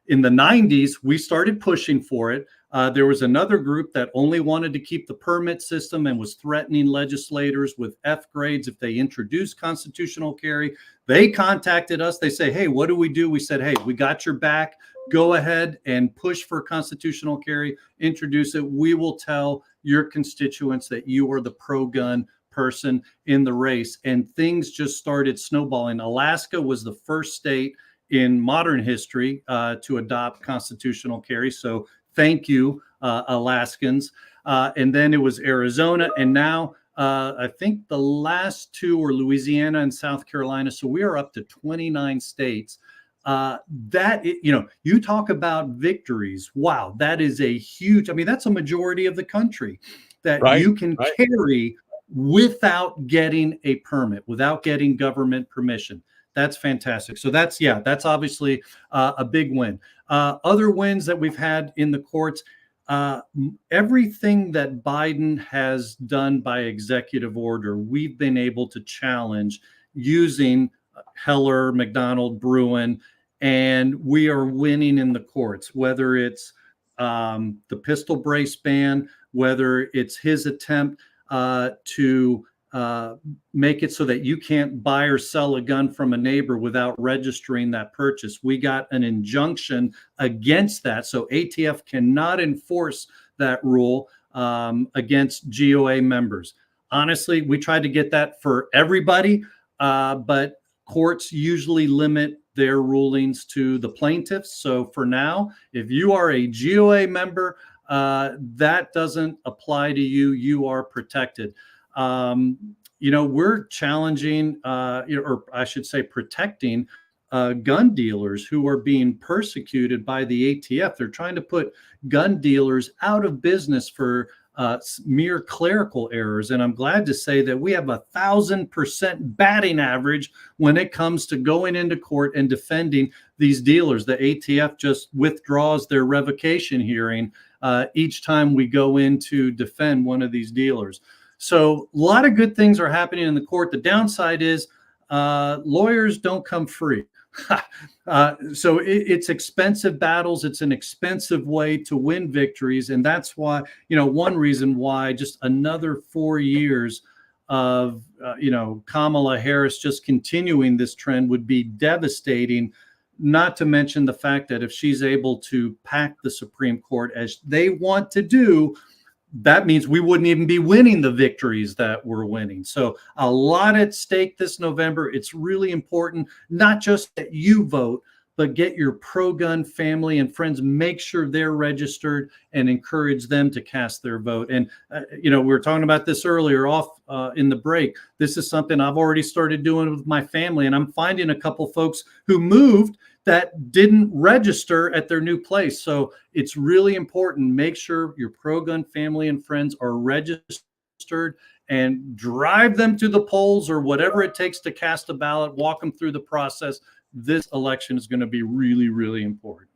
In the 90s, we started pushing for it. There was another group that only wanted to keep the permit system and was threatening legislators with F grades if they introduced constitutional carry. They contacted us. They say, hey, what do? We said, hey, we got your back. Go ahead and push for constitutional carry. Introduce it. We will tell your constituents that you are the pro-gun person in the race. And things just started snowballing. Alaska was the first state in modern history to adopt constitutional carry. So thank you, Alaskans. And then it was Arizona. And now I think the last two were Louisiana and South Carolina. So we are up to 29 states. You talk about victories. Wow, that is a huge, that's a majority of the country that you can carry without getting a permit, without getting government permission. That's fantastic. So that's obviously a big win. Other wins that we've had in the courts, everything that Biden has done by executive order, we've been able to challenge using Heller, McDonald, Bruen, and we are winning in the courts, whether it's the pistol brace ban, whether it's his attempt to make it so that you can't buy or sell a gun from a neighbor without registering that purchase. We got an injunction against that. So ATF cannot enforce that rule against GOA members. Honestly, we tried to get that for everybody, but courts usually limit their rulings to the plaintiffs. So for now, if you are a GOA member, that doesn't apply to you. You are protected. We're challenging, or I should say protecting gun dealers who are being persecuted by the ATF. They're trying to put gun dealers out of business for mere clerical errors. And I'm glad to say that we have 1,000% batting average when it comes to going into court and defending these dealers. The ATF just withdraws their revocation hearing each time we go in to defend one of these dealers. So a lot of good things are happening in the court. The downside is lawyers don't come free. So it's expensive battles. It's an expensive way to win victories. And that's why, one reason why just another 4 years of, Kamala Harris just continuing this trend would be devastating, not to mention the fact that if she's able to pack the Supreme Court as they want to do, that means we wouldn't even be winning the victories that we're winning. So a lot at stake this November. It's really important, not just that you vote, but get your pro-gun family and friends, make sure they're registered and encourage them to cast their vote. And, we were talking about this earlier off in the break. This is something I've already started doing with my family, and I'm finding a couple folks who moved that didn't register at their new place. So it's really important. Make sure your pro-gun family and friends are registered and drive them to the polls or whatever it takes to cast a ballot, walk them through the process. This election is going to be really, really important.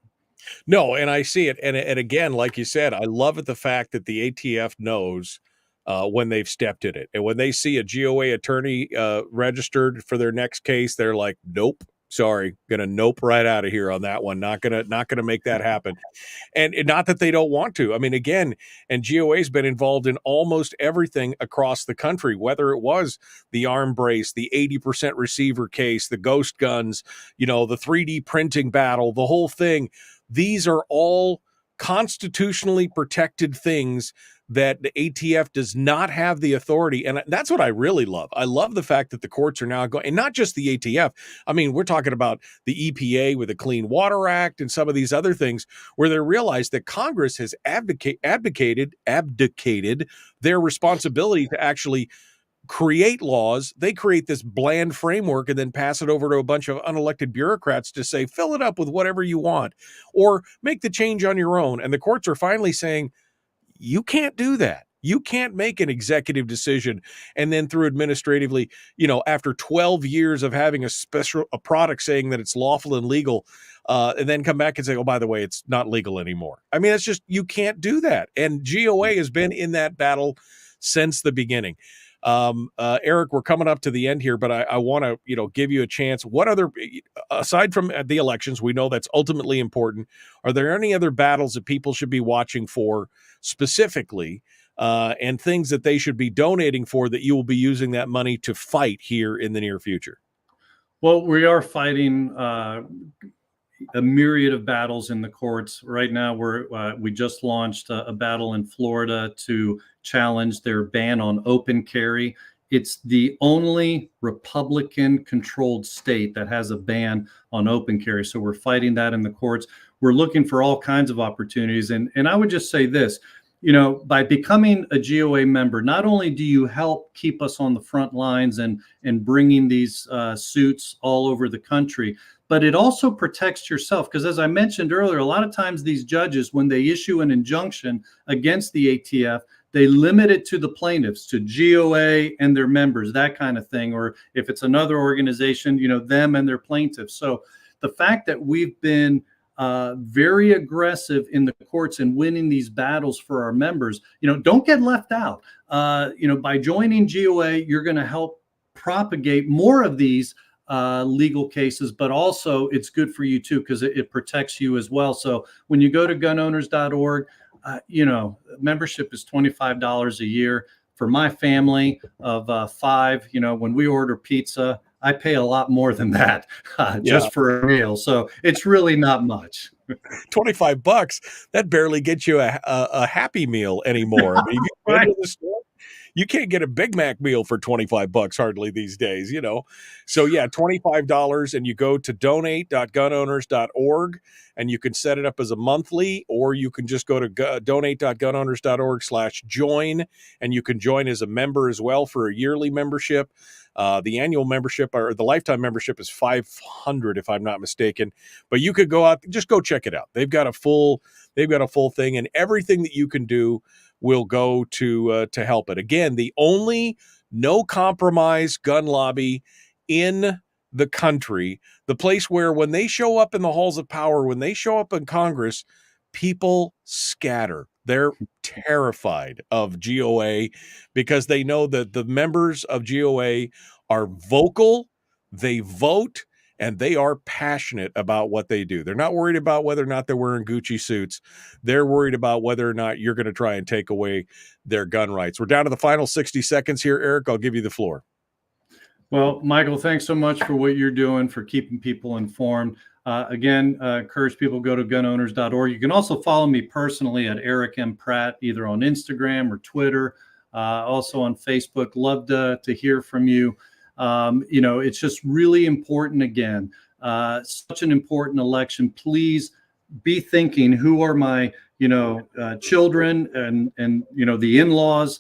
No, and I see it. And again, like you said, I love it, the fact that the ATF knows when they've stepped in it. And when they see a GOA attorney registered for their next case, they're like, nope. Sorry, gonna nope right out of here on that one. Not gonna make that happen. And not that they don't want to. Again, and GOA's been involved in almost everything across the country, whether it was the arm brace, the 80% receiver case, the ghost guns, the 3D printing battle, the whole thing. These are all constitutionally protected things that the ATF does not have the authority. And that's what I really love. I love the fact that the courts are now going, and not just the ATF. We're talking about the EPA with the Clean Water Act and some of these other things where they realize that Congress has abdicated their responsibility to actually create laws. They create this bland framework and then pass it over to a bunch of unelected bureaucrats to say, fill it up with whatever you want or make the change on your own. And the courts are finally saying, you can't do that. You can't make an executive decision and then through administratively, after 12 years of having a product saying that it's lawful and legal, and then come back and say, oh, by the way, it's not legal anymore. It's just, you can't do that. And GOA has been in that battle since the beginning. Eric, we're coming up to the end here, but I want to, give you a chance. What other, aside from the elections, we know that's ultimately important. Are there any other battles that people should be watching for specifically, and things that they should be donating for that you will be using that money to fight here in the near future? Well, we are fighting a myriad of battles in the courts right now. We just launched a battle in Florida to challenge their ban on open carry. It's the only Republican-controlled state that has a ban on open carry. So we're fighting that in the courts. We're looking for all kinds of opportunities. And I would just say this, by becoming a GOA member, not only do you help keep us on the front lines and bringing these suits all over the country, but it also protects yourself. Because as I mentioned earlier, a lot of times these judges, when they issue an injunction against the ATF, they limit it to the plaintiffs, to GOA and their members, that kind of thing. Or if it's another organization, them and their plaintiffs. So the fact that we've been very aggressive in the courts and winning these battles for our members, don't get left out. By joining GOA, you're going to help propagate more of these legal cases, but also it's good for you too, because it protects you as well. So when you go to gunowners.org, membership is $25 a year. For my family of 5, when we order pizza, I pay a lot more than that just for a meal. So it's really not much. $25, that barely gets you a Happy Meal anymore. I mean, you can't get a Big Mac meal for $25 hardly these days, So yeah, $25, and you go to donate.gunowners.org, and you can set it up as a monthly, or you can just go to donate.gunowners.org/join, and you can join as a member as well for a yearly membership. The annual membership or the lifetime membership is $500, if I'm not mistaken. But you could go out, just go check it out. They've got a full thing, and everything that you can do will go to help it. Again, the only no compromise gun lobby in the country, the place where when they show up in the halls of power, when they show up in Congress, people scatter. They're terrified of GOA because they know that the members of GOA are vocal, they vote, and they are passionate about what they do. They're not worried about whether or not they're wearing Gucci suits. They're worried about whether or not you're going to try and take away their gun rights. We're down to the final 60 seconds here. Eric, I'll give you the floor. Well, Michael, thanks so much for what you're doing for keeping people informed. Again, encourage people to go to gunowners.org. You can also follow me personally at Erich M. Pratt, either on Instagram or Twitter, also on Facebook. Love to hear from you. It's just really important, again, such an important election. Please be thinking, who are my, children and the in-laws,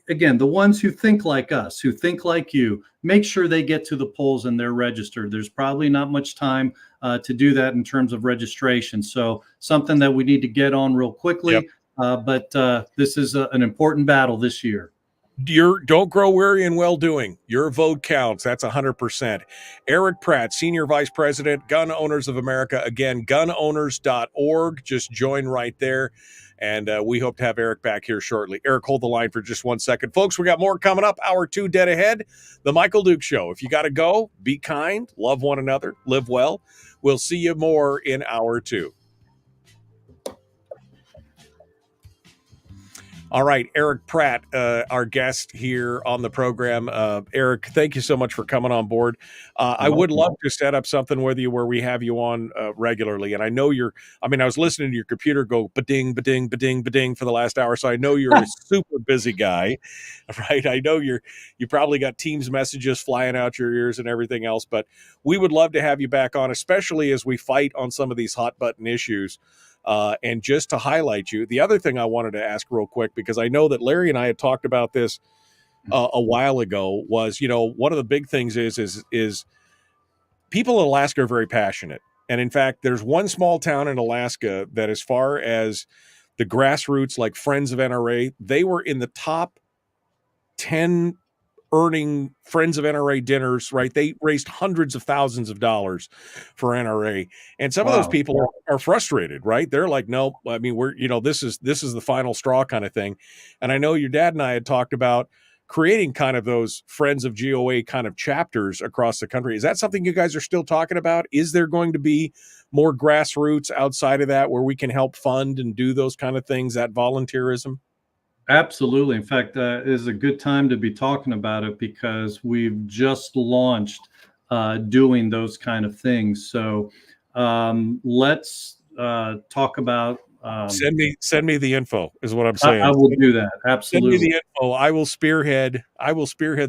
again, the ones who think like us, who think like you, make sure they get to the polls and they're registered. There's probably not much time to do that in terms of registration. So something that we need to get on real quickly. Yep. But this is an important battle this year. Don't grow weary in well-doing. Your vote counts. That's 100%. Erich Pratt, Senior Vice President, Gun Owners of America. Again, gunowners.org. Just join right there. And we hope to have Eric back here shortly. Eric, hold the line for just 1 second. Folks, we got more coming up. Hour 2 dead ahead. The Michael Duke Show. If you got to go, be kind, love one another, live well. We'll see you more in Hour 2. All right, Erich Pratt, our guest here on the program. Eric, thank you so much for coming on board. I would love to set up something with you where we have you on regularly. And I know I was listening to your computer go ba-ding, ba-ding, ba-ding, ba-ding for the last hour. So I know you're a super busy guy, right? I know you probably got Teams messages flying out your ears and everything else. But we would love to have you back on, especially as we fight on some of these hot button issues. And just to highlight you, the other thing I wanted to ask real quick, because I know that Larry and I had talked about this a while ago, was, one of the big things is people in Alaska are very passionate. And in fact, there's one small town in Alaska that, as far as the grassroots, like Friends of NRA, they were in the top 10 earning Friends of NRA dinners, right? They raised hundreds of thousands of dollars for NRA. And some of those people are frustrated, right? They're like, no, I mean, this is the final straw kind of thing. And I know your dad and I had talked about creating kind of those Friends of GOA kind of chapters across the country. Is that something you guys are still talking about? Is there going to be more grassroots outside of that where we can help fund and do those kind of things, that volunteerism? Absolutely. In fact, it is a good time to be talking about it because we've just launched doing those kind of things. So let's talk about. Send me the info is what I'm saying. I will do that. Absolutely. Send me the info. I will spearhead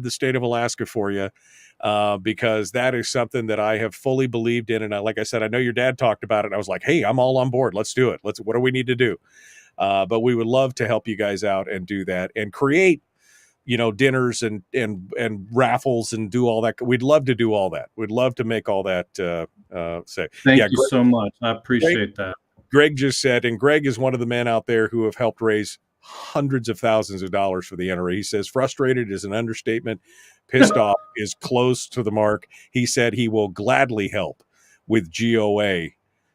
the state of Alaska for you, because that is something that I have fully believed in. And like I said, I know your dad talked about it. And I was like, hey, I'm all on board. Let's do it. What do we need to do? But we would love to help you guys out and do that and create, dinners and raffles and do all that. We'd love to do all that. We'd love to make all that. Thank you so much. I appreciate that. Greg just said, and Greg is one of the men out there who have helped raise hundreds of thousands of dollars for the NRA. He says frustrated is an understatement. Pissed off is close to the mark. He said he will gladly help with GOA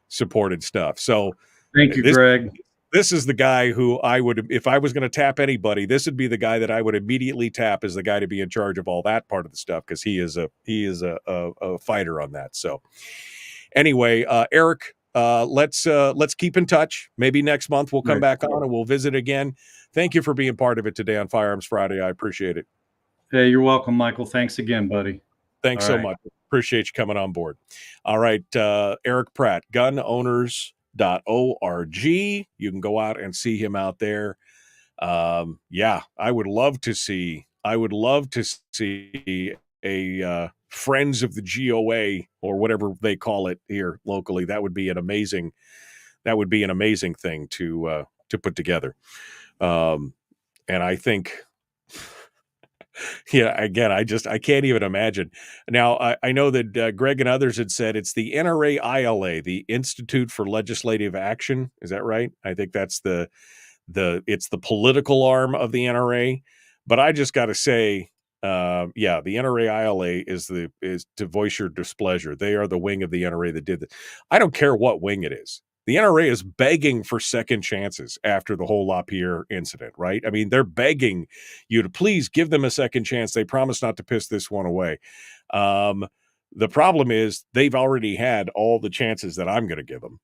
supported stuff. So thank you, Greg. This is the guy who I would, if I was going to tap anybody, this would be the guy that I would immediately tap as the guy to be in charge of all that part of the stuff, because he is a fighter on that. So anyway, Eric, let's keep in touch. Maybe next month we'll come back on and we'll visit again. Thank you for being part of it today on Firearms Friday. I appreciate it. Hey, you're welcome, Michael. Thanks again, buddy. Thanks so much. Appreciate you coming on board. All right. Erich Pratt, gunowners.org. You can go out and see him out there. I would love to see a Friends of the GOA or whatever they call it here locally. That would be an amazing thing to put together. And I think, again, I can't even imagine. Now, I know that Greg and others had said it's the NRA ILA, the Institute for Legislative Action. Is that right? I think that's it's the political arm of the NRA. But I just got to say, the NRA ILA is to voice your displeasure. They are the wing of the NRA that did this. I don't care what wing it is. The NRA is begging for second chances after the whole LaPierre incident, right? I mean, they're begging you to please give them a second chance. They promise not to piss this one away. The problem is they've already had all the chances that I'm going to give them.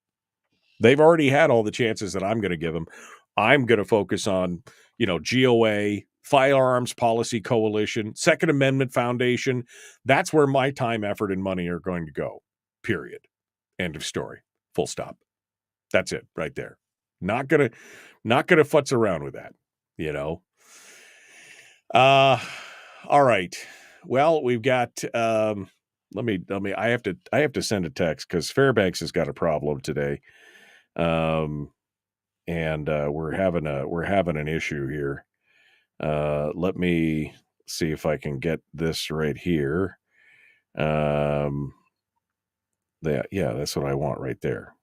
I'm going to focus on, GOA, Firearms Policy Coalition, Second Amendment Foundation. That's where my time, effort, and money are going to go, period. End of story. Full stop. That's it right there. Not gonna futz around with that, All right. Well, we've got let me I have to send a text because Fairbanks has got a problem today. And we're having an issue here. Let me see if I can get this right here. That's what I want right there.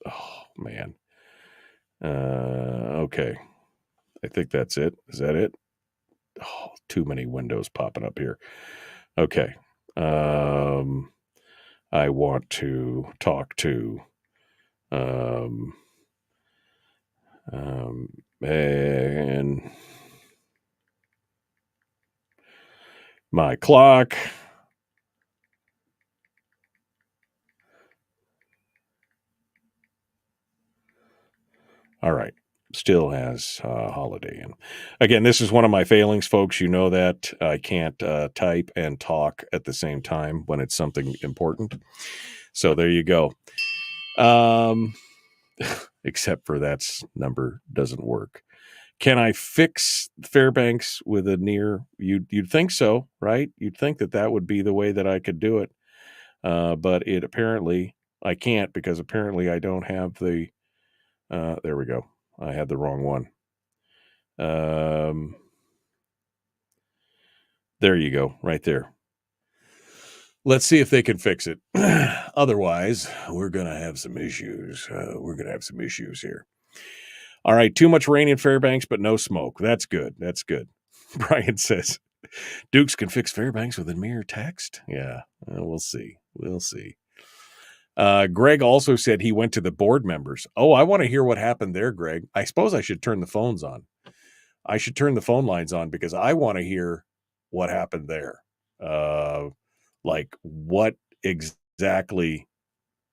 Oh man. Okay. I think that's it. Is that it? Oh, too many windows popping up here. Okay. I want to talk to and my clock. All right. Still has holiday in. Again, this is one of my failings, folks. You know that I can't type and talk at the same time when it's something important. So there you go. Except for that's number doesn't work. Can I fix Fairbanks with a near? You'd think so, right? You'd think that would be the way that I could do it. But it apparently I can't, because apparently I don't have the. There we go. I had the wrong one. There you go, right there. Let's see if they can fix it. Otherwise, we're going to have some issues. Here. All right, too much rain in Fairbanks, but no smoke. That's good. Brian says, Dukes can fix Fairbanks with a mere text. Yeah, we'll see. Greg also said he went to the board members. Oh, I want to hear what happened there, Greg. I suppose I should turn the phones on. I should turn the phone lines on because I want to hear what happened there. Like what exactly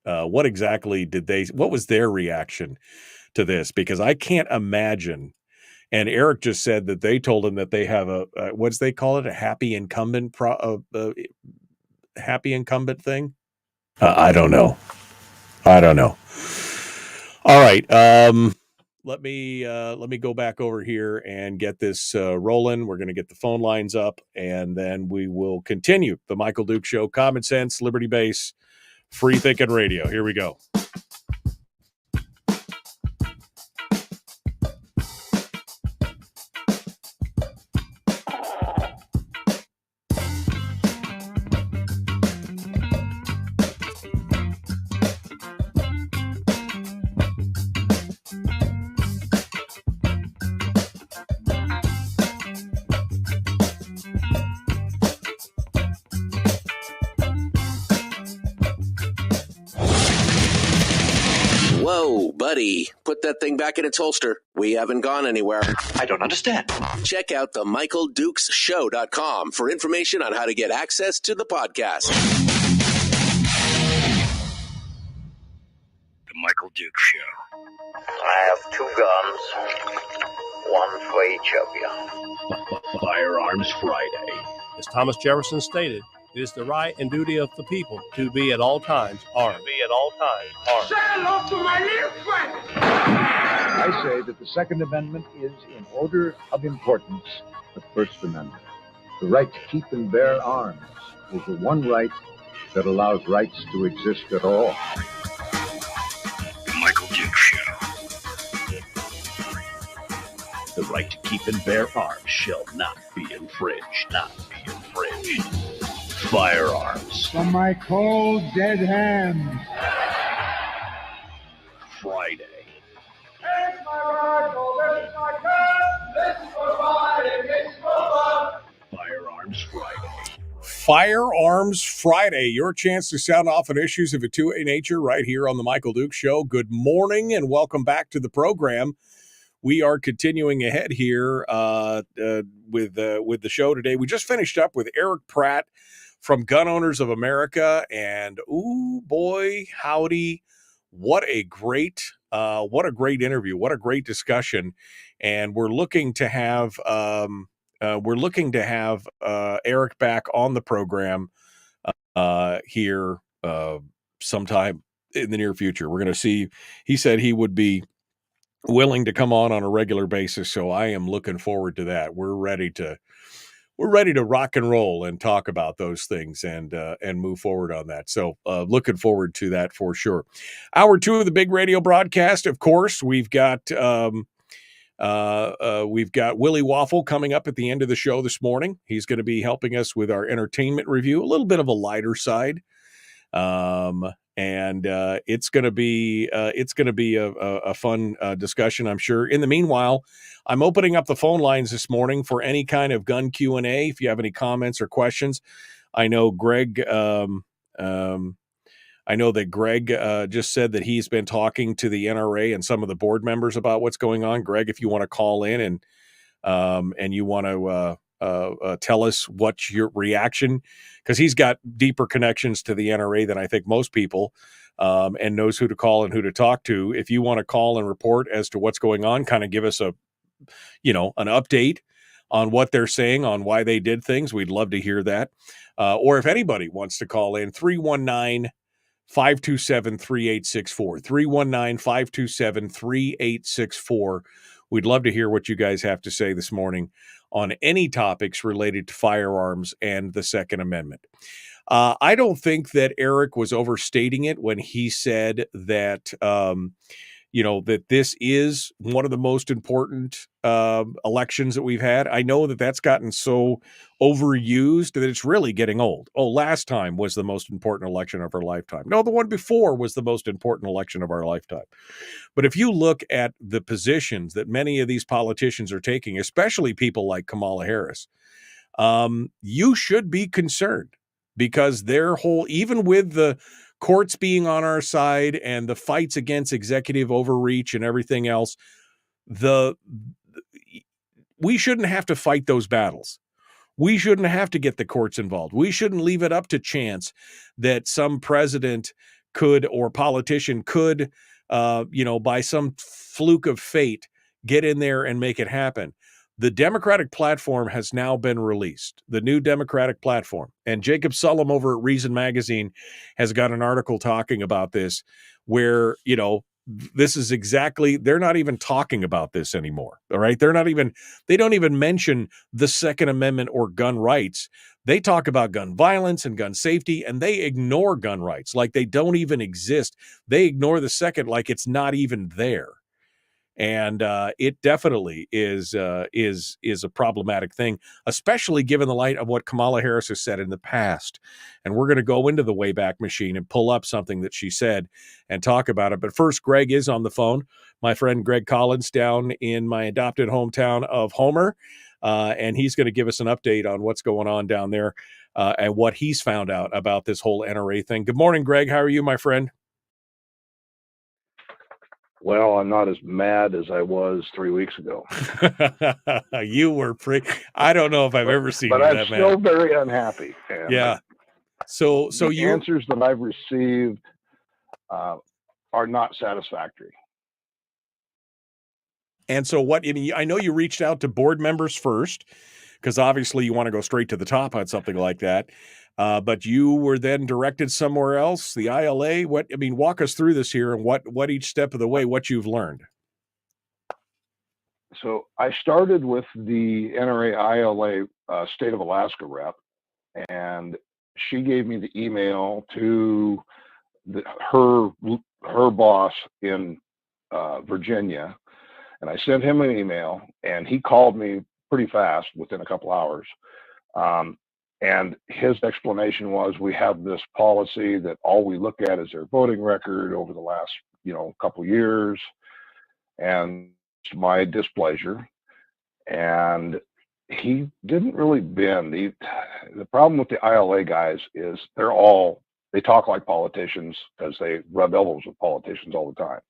what was their reaction to this? Because I can't imagine. And Eric just said that they told him that they have what's they call it? A happy incumbent happy incumbent thing. I don't know. All right. Let me go back over here and get this rolling. We're going to get the phone lines up, and then we will continue the Michael Duke Show. Common sense, liberty base, free thinking radio. Here we go. Whoa, buddy. Put that thing back in its holster. We haven't gone anywhere. I don't understand. Check out the MichaelDukesShow.com for information on how to get access to the podcast. The Michael Duke Show. I have 2 guns, one for each of you. Firearms Friday. As Thomas Jefferson stated, it is the right and duty of the people to be at all times armed. Say hello to my little friend. I say that the Second Amendment is, in order of importance, the First Amendment. The right to keep and bear arms is the one right that allows rights to exist at all. The Michael Duke Show. The right to keep and bear arms shall not be infringed. Firearms From my cold, dead hands. Friday. It's my rifle, this is my gun, this is for fighting, this is for fun. Firearms Friday. Firearms Friday, your chance to sound off on issues of a two-way nature right here on the Michael Duke Show. Good morning and welcome back to the program. We are continuing ahead here with the show today. We just finished up with Erich Pratt from Gun Owners of America, and ooh boy, howdy, what a great interview, what a great discussion, and we're looking to have Erich back on the program here sometime in the near future. We're going to see. He said he would be willing to come on a regular basis, so I am looking forward to that. We're ready to rock and roll and talk about those things and move forward on that. So looking forward to that for sure. Hour 2 of the big radio broadcast. Of course, we've got Willie Waffle coming up at the end of the show this morning. He's going to be helping us with our entertainment review, a little bit of a lighter side. And it's going to be a fun discussion, I'm sure. In the meanwhile, I'm opening up the phone lines this morning for any kind of gun Q&A. If you have any comments or questions, I know Greg. I know that Greg just said that he's been talking to the NRA and some of the board members about what's going on. Greg, if you want to call in and you want to tell us what's your reaction, because he's got deeper connections to the NRA than I think most people, and knows who to call and who to talk to. If you want to call and report as to what's going on, kind of give us an update on what they're saying, on why they did things, we'd love to hear that. Or if anybody wants to call in, 319-527-3864, 319-527-3864. We'd love to hear what you guys have to say this morning on any topics related to firearms and the Second Amendment. I don't think that Erich was overstating it when he said that, that this is one of the most important elections that we've had. I know that that's gotten so overused that it's really getting old. Oh, last time was the most important election of our lifetime. No, the one before was the most important election of our lifetime. But if you look at the positions that many of these politicians are taking, especially people like Kamala Harris, you should be concerned, because their whole, even with the courts being on our side and the fights against executive overreach and everything else, we shouldn't have to fight those battles. We shouldn't have to get the courts involved. We shouldn't leave it up to chance that some president could or politician could, by some fluke of fate, get in there and make it happen. The Democratic platform has now been released, the new Democratic platform. And Jacob Sullum over at Reason Magazine has got an article talking about this where, this is exactly, they're not even talking about this anymore. All right. They don't even mention the Second Amendment or gun rights. They talk about gun violence and gun safety, and they ignore gun rights like they don't even exist. They ignore the second like it's not even there. And it definitely is a problematic thing, especially given the light of what Kamala Harris has said in the past. And we're going to go into the Wayback Machine and pull up something that she said and talk about it. But first, Greg is on the phone. My friend Greg Collins down in my adopted hometown of Homer. And he's going to give us an update on what's going on down there and what he's found out about this whole NRA thing. Good morning, Greg. How are you, my friend? Well, I'm not as mad as I was 3 weeks ago. You were I don't know if I've ever seen you that mad. But I'm still very unhappy. And yeah. So the answers that I've received are not satisfactory. And so I know you reached out to board members first, because obviously you want to go straight to the top on something like that. But you were then directed somewhere else, the ILA. Walk us through this here and what each step of the way, what you've learned. So I started with the NRA ILA State of Alaska rep, and she gave me the email to her boss in Virginia, and I sent him an email, and he called me pretty fast within a couple hours. And his explanation was, we have this policy that all we look at is their voting record over the last, couple years, and my displeasure. And he didn't really bend. The problem with the ILA guys is they talk like politicians because they rub elbows with politicians all the time.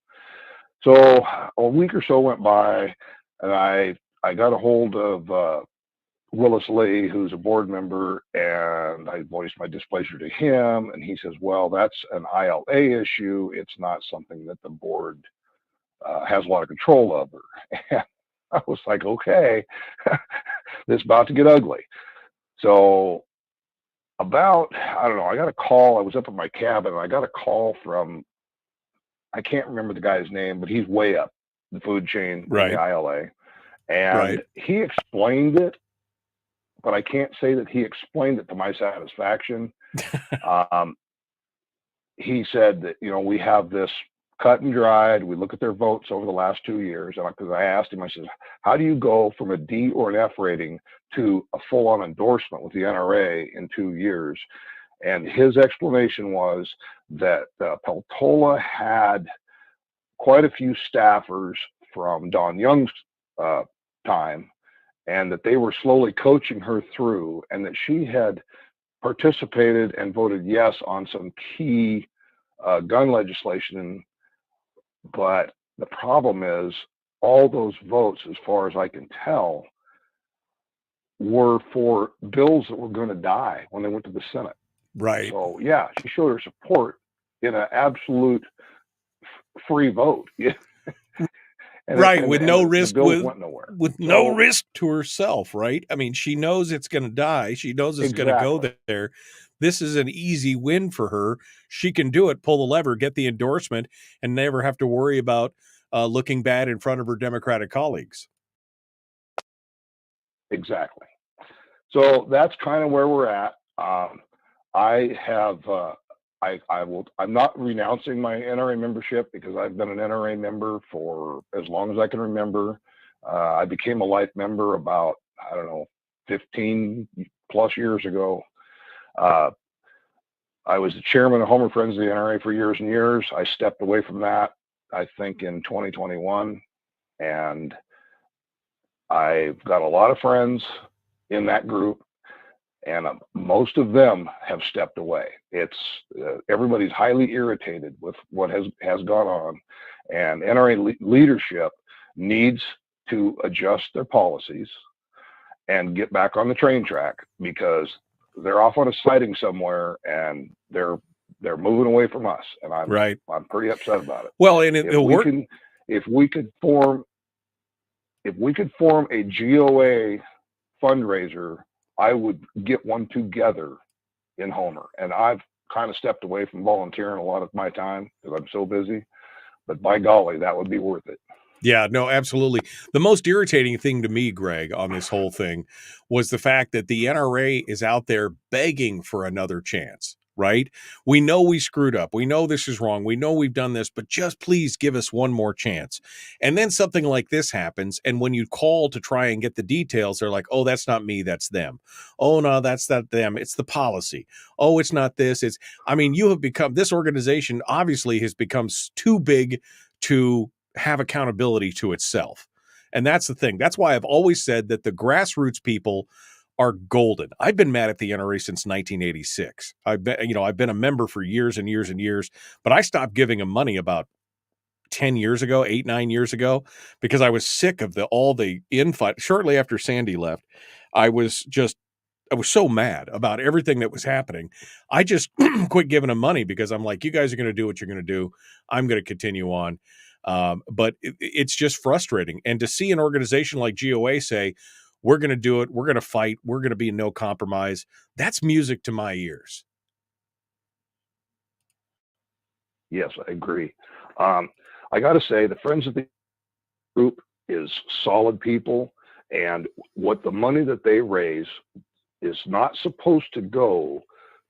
So a week or so went by, and I got a hold of Willis Lee, who's a board member, and I voiced my displeasure to him, and he says, well, that's an ILA issue. It's not something that the board has a lot of control over. And I was like, okay, this is about to get ugly. So I got a call. I was up at my cabin, and I got a call from, I can't remember the guy's name, but he's way up the food chain, right, in the ILA. And he explained it, but I can't say that he explained it to my satisfaction. He said that, we have this cut and dried. We look at their votes over the last 2 years. And because I asked him, I said, how do you go from a D or an F rating to a full-on endorsement with the NRA in 2 years? And his explanation was that Peltola had quite a few staffers from Don Young's time, and that they were slowly coaching her through, and that she had participated and voted yes on some key gun legislation. But the problem is, all those votes, as far as I can tell, were for bills that were going to die when they went to the Senate. Right. So, yeah, she showed her support in an absolute free vote. With no risk, with no risk to herself, right? I mean, she knows it's going to die. She knows it's going to go there. This is an easy win for her. She can do it, pull the lever, get the endorsement, and never have to worry about looking bad in front of her Democratic colleagues. Exactly. So that's kind of where we're at. I'm not renouncing my NRA membership, because I've been an NRA member for as long as I can remember. I became a life member about, 15 plus years ago. I was the chairman of Homer Friends of the NRA for years and years. I stepped away from that, I think, in 2021. And I've got a lot of friends in that group, and most of them have stepped away. It's everybody's highly irritated with what has gone on, and NRA leadership needs to adjust their policies and get back on the train track, because they're off on a sighting somewhere and they're moving away from us, and I'm pretty upset about it. Well, and if we could form a GOA fundraiser, I would get one together in Homer. And I've kind of stepped away from volunteering a lot of my time because I'm so busy, but by golly, that would be worth it. Yeah, no, absolutely. The most irritating thing to me, Greg, on this whole thing was the fact that the NRA is out there begging for another chance, right? We know we screwed up. We know this is wrong. We know we've done this, but just please give us one more chance. And then something like this happens, and when you call to try and get the details, they're like, oh, that's not me, that's them. Oh, no, that's not them. It's the policy. Oh, it's not this. This organization obviously has become too big to have accountability to itself. And that's the thing. That's why I've always said that the grassroots people are golden. I've been mad at the NRA since 1986. I've been a member for years and years and years, but I stopped giving them money about 9 years ago, because I was sick of all the infight. Shortly after Sandy left, I was so mad about everything that was happening. I just quit giving them money because I'm like, you guys are going to do what you're going to do. I'm going to continue on. But it's just frustrating. And to see an organization like GOA say, we're going to do it, we're going to fight, we're going to be no compromise, that's music to my ears. Yes, I agree. I got to say, the Friends of the Group is solid people, and what the money that they raise is not supposed to go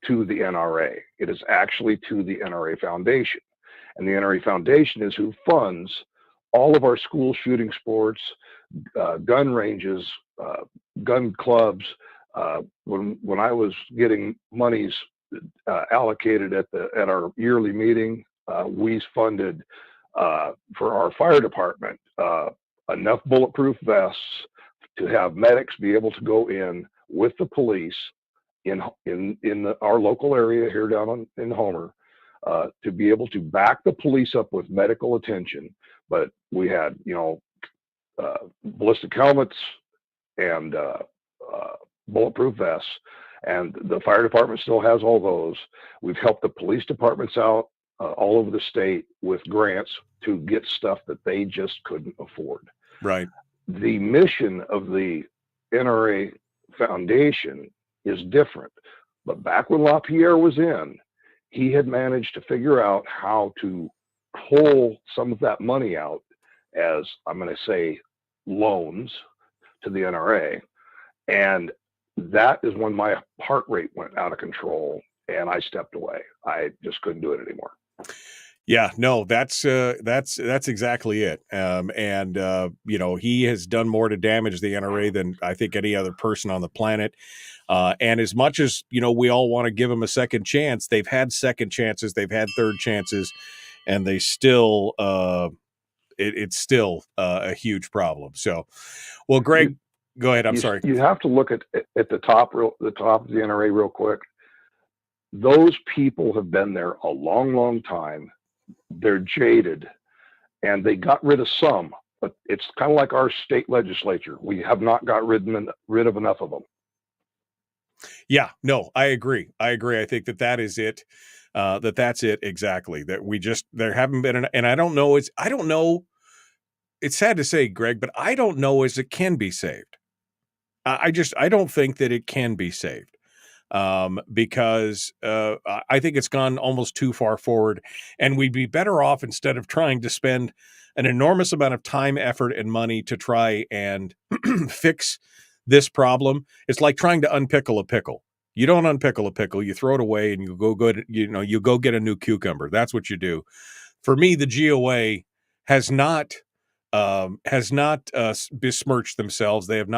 to the NRA. It is actually to the NRA Foundation. And the NRA Foundation is who funds all of our school shooting sports, gun ranges, gun clubs. When I was getting monies allocated at our yearly meeting, we funded for our fire department enough bulletproof vests to have medics be able to go in with the police in our local area here down in Homer. To be able to back the police up with medical attention. But we had, ballistic helmets and bulletproof vests, and the fire department still has all those. We've helped the police departments out all over the state with grants to get stuff that they just couldn't afford. Right. The mission of the NRA Foundation is different. But back when LaPierre was in, he had managed to figure out how to pull some of that money out as, I'm going to say, loans to the NRA. And that is when my heart rate went out of control and I stepped away. I just couldn't do it anymore. Yeah, no, that's exactly it. He has done more to damage the NRA than I think any other person on the planet. And as much as, we all want to give them a second chance, they've had second chances, they've had third chances, and they still, it's still a huge problem. So, well, Greg, go ahead. I'm sorry. You have to look at the top of the NRA real quick. Those people have been there a long, long time. They're jaded, and they got rid of some, but it's kind of like our state legislature. We have not got rid of enough of them. Yeah, no, I agree. I think that is it. That's it exactly. That there haven't been, and I don't know. It's sad to say, Greg, but I don't know as it can be saved. I don't think that it can be saved. Because I think it's gone almost too far forward, and we'd be better off instead of trying to spend an enormous amount of time, effort, and money to try and fix this problem. It's like trying to unpickle a pickle. You don't unpickle a pickle, you throw it away, and you go get a new cucumber. That's what you do. For me, the GOA has not besmirched themselves. They have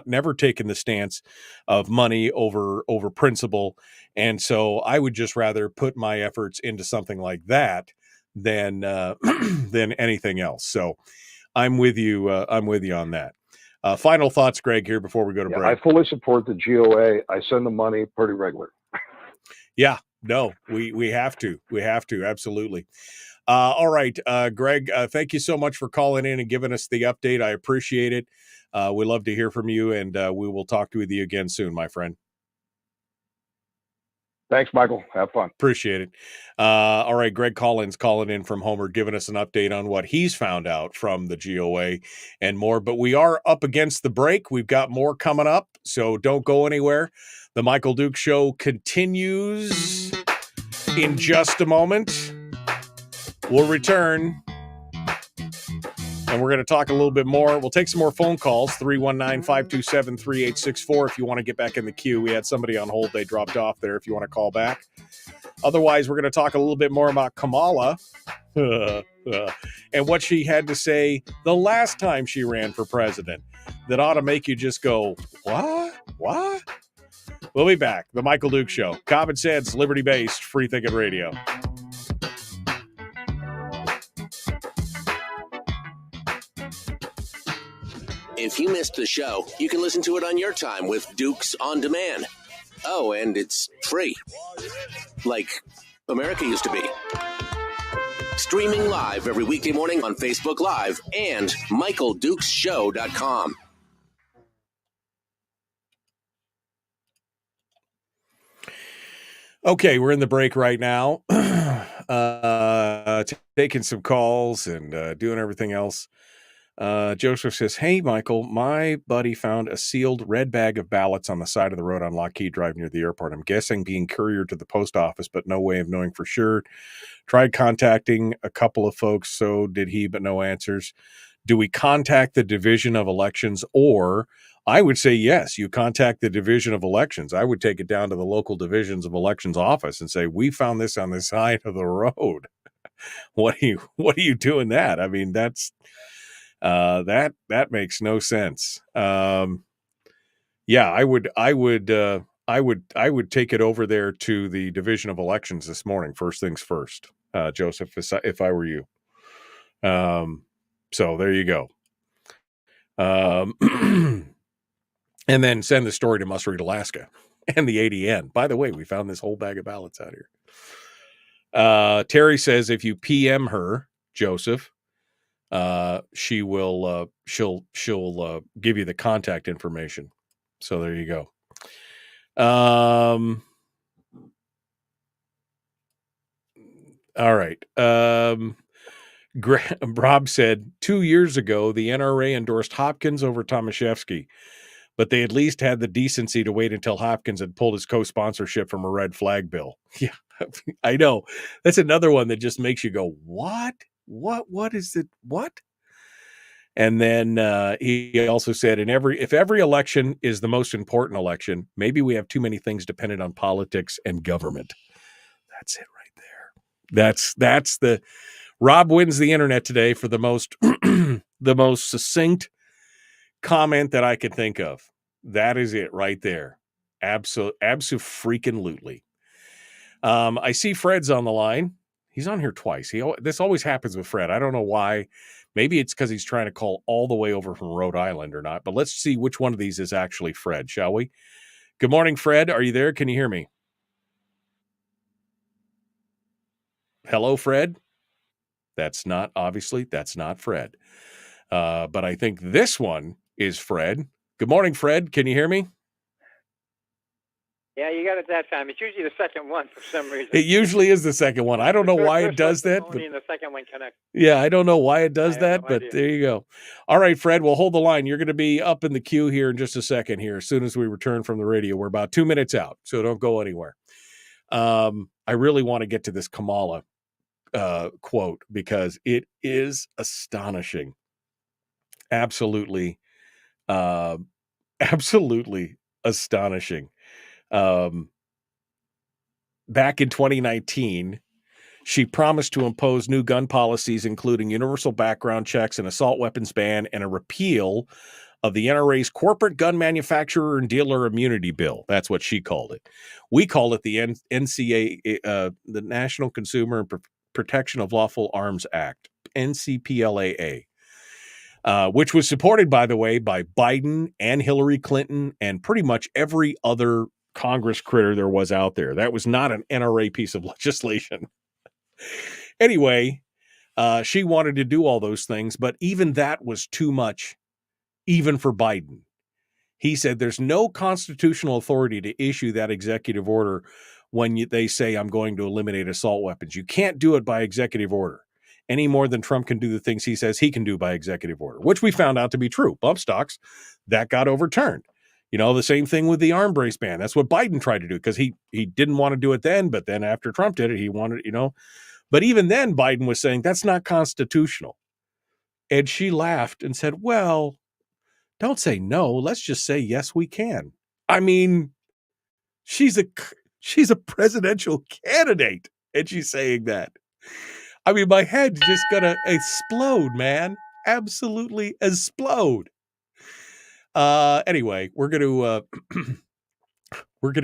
never taken the stance of money over principle. And so I would just rather put my efforts into something like that than anything else. So I'm with you. I'm with you on that. Final thoughts, Greg, here before we go to break. I fully support the GOA. I send the money pretty regular. Yeah, no, we have to. We have to. Absolutely. All right, Greg, thank you so much for calling in and giving us the update. I appreciate it. We love to hear from you, and we will talk with you again soon, my friend. Thanks, Michael. Have fun. Appreciate it. All right, Greg Collins calling in from Homer, giving us an update on what he's found out from the GOA and more. But we are up against the break. We've got more coming up, so don't go anywhere. The Michael Duke Show continues in just a moment. We'll return, and we're going to talk a little bit more. We'll take some more phone calls, 319-527-3864 if you want to get back in the queue. We had somebody on hold. They dropped off there if you want to call back. Otherwise, we're going to talk a little bit more about Kamala and what she had to say the last time she ran for president that ought to make you just go, what? What? We'll be back. The Michael Duke Show. Common sense, liberty-based, free-thinking radio. If you missed the show, you can listen to it on your time with Dukes On Demand. Oh, and it's free. Like America used to be. Streaming live every weekday morning on Facebook Live and MichaelDukesShow.com. Okay, we're in the break right now. Taking some calls and doing everything else. Joseph says, hey, Michael, my buddy found a sealed red bag of ballots on the side of the road on Lockheed Drive near the airport. I'm guessing being couriered to the post office, but no way of knowing for sure. Tried contacting a couple of folks, so did he, but no answers. Do we contact the Division of Elections? Or I would say, yes, you contact the Division of Elections. I would take it down to the local Divisions of Elections office and say, we found this on the side of the road. What are you doing that? I mean, that's that makes no sense. Yeah, I would take it over there to the Division of Elections this morning. First things first, Joseph, if I were you. So there you go. And then send the story to Must Read Alaska and the ADN. By the way, we found this whole bag of ballots out here. Terry says if you PM her, Joseph, she will she'll give you the contact information. So there you go. All right. Rob said 2 years ago the NRA endorsed Hopkins over Tomaszewski, but they at least had the decency to wait until Hopkins had pulled his co-sponsorship from a red flag bill. Yeah, I know. That's another one that just makes you go, what? What is it? What? And then he also said, if every election is the most important election, maybe we have too many things dependent on politics and government. That's it right there. That's the Rob wins the internet today for the most the most succinct comment that I could think of. That is it right there. Abso-freaking-lutely. I see Fred's on the line. He's on here twice. This always happens with Fred. I don't know why. Maybe it's because he's trying to call all the way over from Rhode Island or not. But let's see which one of these is actually Fred, shall we? Good morning, Fred. Are you there? Can you hear me? Hello, Fred? That's not Fred. But I think this one is Fred. Good morning, Fred. Can you hear me? Yeah, you got it that time. It's usually the second one for some reason. It usually is the second one. I don't know why it does that. But the second one connects. Yeah, I don't know why it does that, but there you go. All right, Fred, we'll hold the line. You're going to be up in the queue here in just a second here. As soon as we return from the radio, we're about 2 minutes out, so don't go anywhere. I really want to get to this Kamala quote because it is astonishing. Absolutely astonishing. Back in 2019, she promised to impose new gun policies, including universal background checks, an assault weapons ban, and a repeal of the NRA's corporate gun manufacturer and dealer immunity bill. That's what she called it. We call it the NCA, the National Consumer and Protection of Lawful Arms Act, NCPLAA. Which was supported, by the way, by Biden and Hillary Clinton and pretty much every other Congress critter there was out there. That was not an NRA piece of legislation. Anyway, She wanted to do all those things, but even that was too much, even for Biden. He said there's no constitutional authority to issue that executive order when they say I'm going to eliminate assault weapons. You can't do it by executive order any more than Trump can do the things he says he can do by executive order, which we found out to be true. Bump stocks, that got overturned. The same thing with the arm brace ban. That's what Biden tried to do because he didn't want to do it then, but then after Trump did it, he wanted, But even then, Biden was saying that's not constitutional. And she laughed and said, well, don't say no. Let's just say, yes, we can. I mean, she's a presidential candidate, and she's saying that. I mean, my head's just gonna explode, man. Absolutely explode. Anyway, we're gonna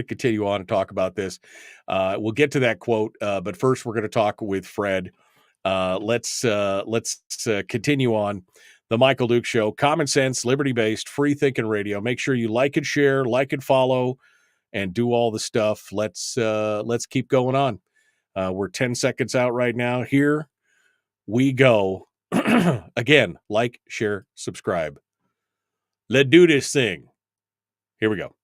continue on and talk about this. We'll get to that quote, but first we're gonna talk with Fred. Let's continue on the Michael Duke Show. Common sense, liberty-based, free-thinking radio. Make sure you like and share, like and follow, and do all the stuff. Let's keep going on. We're 10 seconds out right now. Here we go. Again, like, share, subscribe. Let's do this thing. Here we go.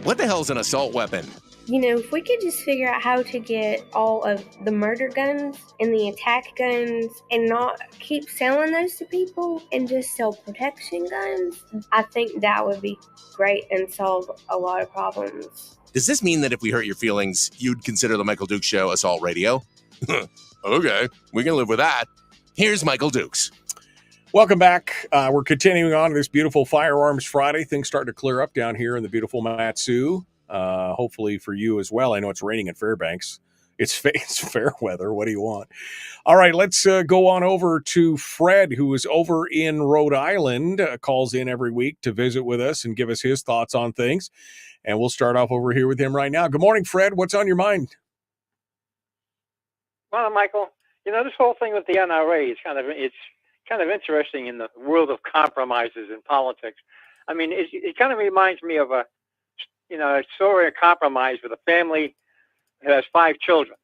What the hell's an assault weapon? If we could just figure out how to get all of the murder guns and the attack guns and not keep selling those to people and just sell protection guns, I think that would be great and solve a lot of problems. Does this mean that if we hurt your feelings, you'd consider the Michael Dukes Show assault radio? Okay, we can live with that. Here's Michael Dukes. Welcome back. We're continuing on this beautiful Firearms Friday. Things starting to clear up down here in the beautiful Matsu. Hopefully for you as well. I know it's raining in Fairbanks. It's fair weather. What do you want? All right, let's go on over to Fred, who is over in Rhode Island, calls in every week to visit with us and give us his thoughts on things. And we'll start off over here with him right now. Good morning, Fred. What's on your mind? Well, Michael, this whole thing with the NRA is kind of interesting in the world of compromises in politics. I mean, it kind of reminds me of a story of compromise with a family who has 5 children.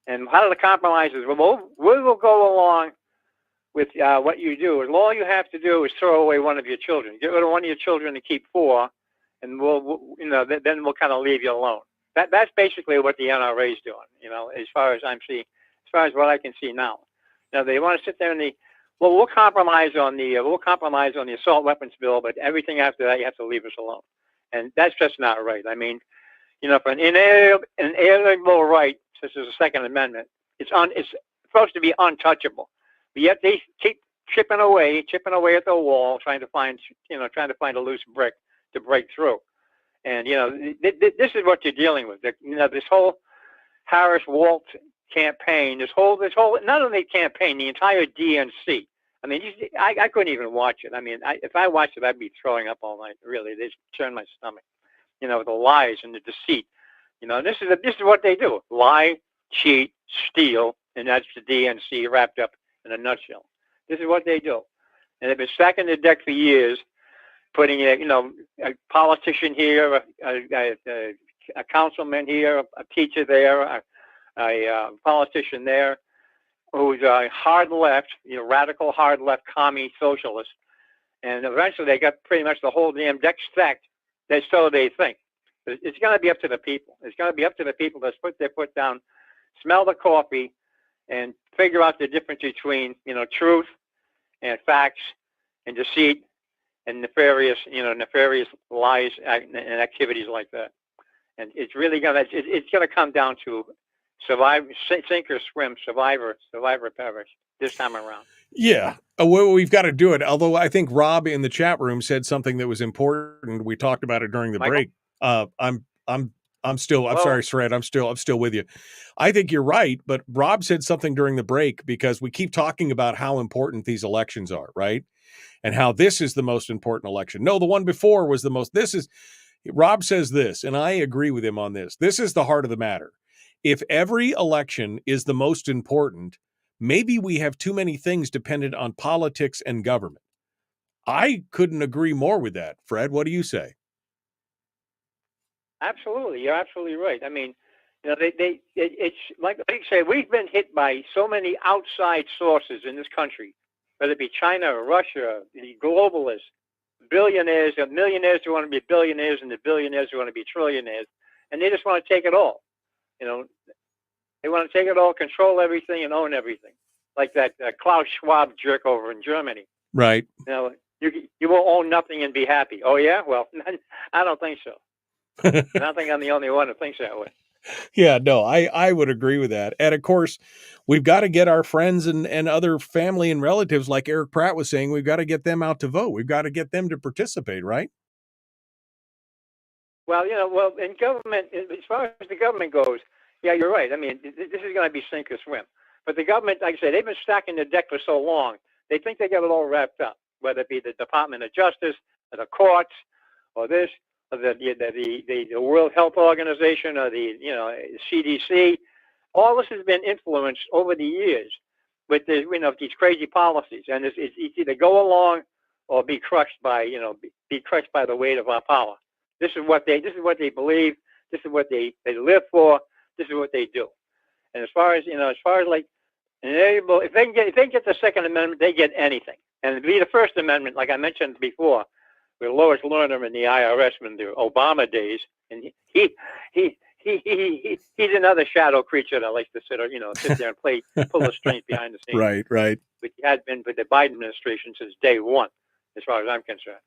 And how do the compromises? Well, we will go along with what you do. And all you have to do is throw away one of your children. Get rid of one of your children and keep 4, and then we'll kind of leave you alone. That's basically what the NRA is doing. As far as I'm seeing, as far as what I can see now. They want to sit there and we'll compromise on the assault weapons bill, but everything after that you have to leave us alone. And that's just not right. I mean, for an inalienable right, such as the Second Amendment, it's supposed to be untouchable. But yet they keep chipping away at the wall, trying to find a loose brick to break through. And this is what you're dealing with. This whole Harris-Waltz campaign, this whole not only campaign, the entire DNC. I mean, I couldn't even watch it. I mean, if I watched it, I'd be throwing up all night. Really, they just turn my stomach. The lies and the deceit. This is what they do: lie, cheat, steal, and that's the DNC wrapped up in a nutshell. This is what they do, and they've been stacking the deck for years, putting a politician here, a councilman here, a teacher there, a politician there, who's a hard left, radical hard left commie socialist. And eventually they got pretty much the whole damn deck stacked. So they think. But it's going to be up to the people. It's going to be up to the people to put their foot down, smell the coffee, and figure out the difference between, truth and facts and deceit and nefarious lies and activities like that. And it's really going to come down to survive, sink or swim, survivor perish this time around. Yeah, we've got to do it. Although I think Rob in the chat room said something that was important. We talked about it during the break. I'm sorry, Fred. I'm still with you. I think you're right, but Rob said something during the break because we keep talking about how important these elections are, right? And how this is the most important election. No, the one before was the most. Rob says this, and I agree with him on this. This is the heart of the matter. If every election is the most important, maybe we have too many things dependent on politics and government. I couldn't agree more with that. Fred, what do you say? Absolutely, you're absolutely right. I mean, you know, it's like you say, we've been hit by so many outside sources in this country, whether it be China or Russia, the globalists, billionaires, and millionaires who want to be billionaires, and the billionaires who want to be trillionaires, and they just want to take it all. You know, they want to take it all, control everything, and own everything, like that Klaus Schwab jerk over in Germany. Right. You know, you will own nothing and be happy. Oh yeah, well, I don't think so. I don't think I'm the only one who thinks that way. Yeah, no, I would agree with that. And of course, we've got to get our friends and other family and relatives, like Erich Pratt was saying, we've got to get them out to vote. We've got to get them to participate, right? Well, you know, in government, as far as the government goes, yeah, you're right. I mean, this is going to be sink or swim. But the government, like I said, they've been stacking the deck for so long, they think they got it all wrapped up, whether it be the Department of Justice, or the courts, or this, or the World Health Organization, or the CDC. All this has been influenced over the years with these crazy policies, and it's either go along or be crushed by be crushed by the weight of our power. This is what they believe. This is what they live for. This is what they do. And as far as like, if they can get the Second Amendment, they get anything. And it'd be the First Amendment, like I mentioned before, with Lois Lerner in the IRS in the Obama days, and he's another shadow creature that likes to sit there and pull the strings behind the scenes. Right. Which he has been with the Biden administration since day one, as far as I'm concerned.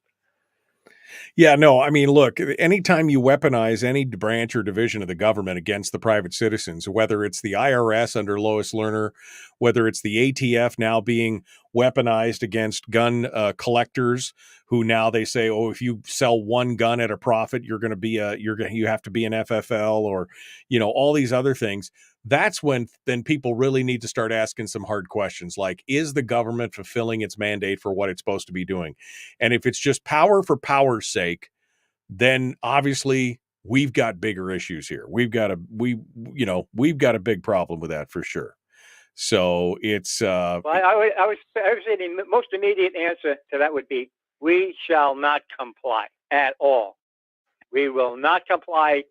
Yeah, no, I mean, look, anytime you weaponize any branch or division of the government against the private citizens, whether it's the IRS under Lois Lerner, whether it's the ATF now being weaponized against gun collectors who now they say, oh, if you sell one gun at a profit, you have to be an FFL, or, all these other things. That's when then people really need to start asking some hard questions like, is the government fulfilling its mandate for what it's supposed to be doing? And if it's just power for power's sake, then obviously we've got bigger issues here. We've got a big problem with that for sure. So it's well, I would say the most immediate answer to that would be, we shall not comply at all. We will not comply.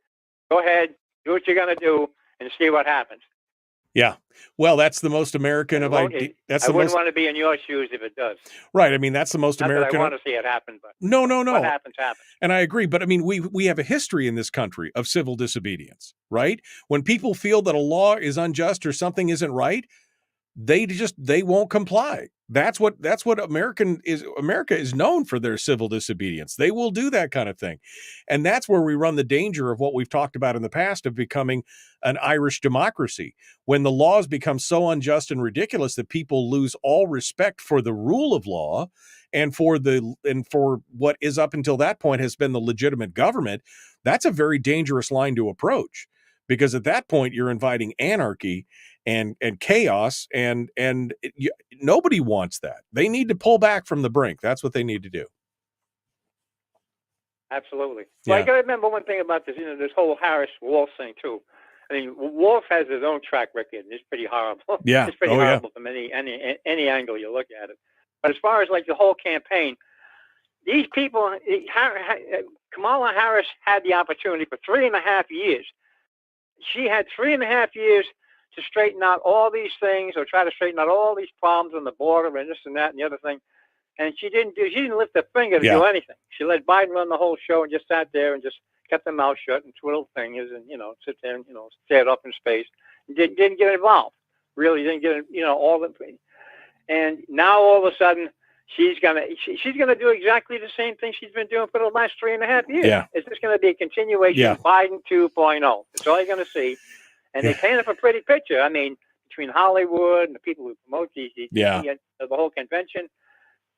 Go ahead, do what you're going to do, and see what happens. Yeah. Well, that's the most American of ideas. I wouldn't want to be in your shoes if it does. Right. I mean, that's the most American. I want to see it happen, but no. What happens. And I agree. But I mean, we have a history in this country of civil disobedience, right? When people feel that a law is unjust or something isn't right, they won't comply. That's what America is known for, their civil disobedience. They will do that kind of thing. And that's where we run the danger of what we've talked about in the past of becoming an Irish democracy, when the laws become so unjust and ridiculous that people lose all respect for the rule of law and for what is up until that point has been the legitimate government. That's a very dangerous line to approach, because at that point you're inviting anarchy and chaos, and nobody wants that. They need to pull back from the brink. That's what they need to do. Absolutely. Well, I got to remember one thing about this, this whole Harris-Wolf thing too. I mean, Wolf has his own track record, and it's pretty horrible. Yeah. It's pretty horrible from any angle you look at it. But as far as like the whole campaign, these people, Kamala Harris had the opportunity for 3.5 years. She had 3.5 years to straighten out all these things, or try to straighten out all these problems on the border and this and that and the other thing. And she didn't lift a finger to do anything. She let Biden run the whole show and just sat there and just kept their mouth shut and twiddled fingers and, sit there and, stared up in space. Didn't get involved. Really didn't get, all the things. And now all of a sudden she's gonna do exactly the same thing she's been doing for the last 3.5 years. Yeah. It's just gonna be a continuation of Biden 2.0. That's all you're gonna see. And they paint up a pretty picture. I mean, between Hollywood and the people who promote the whole convention,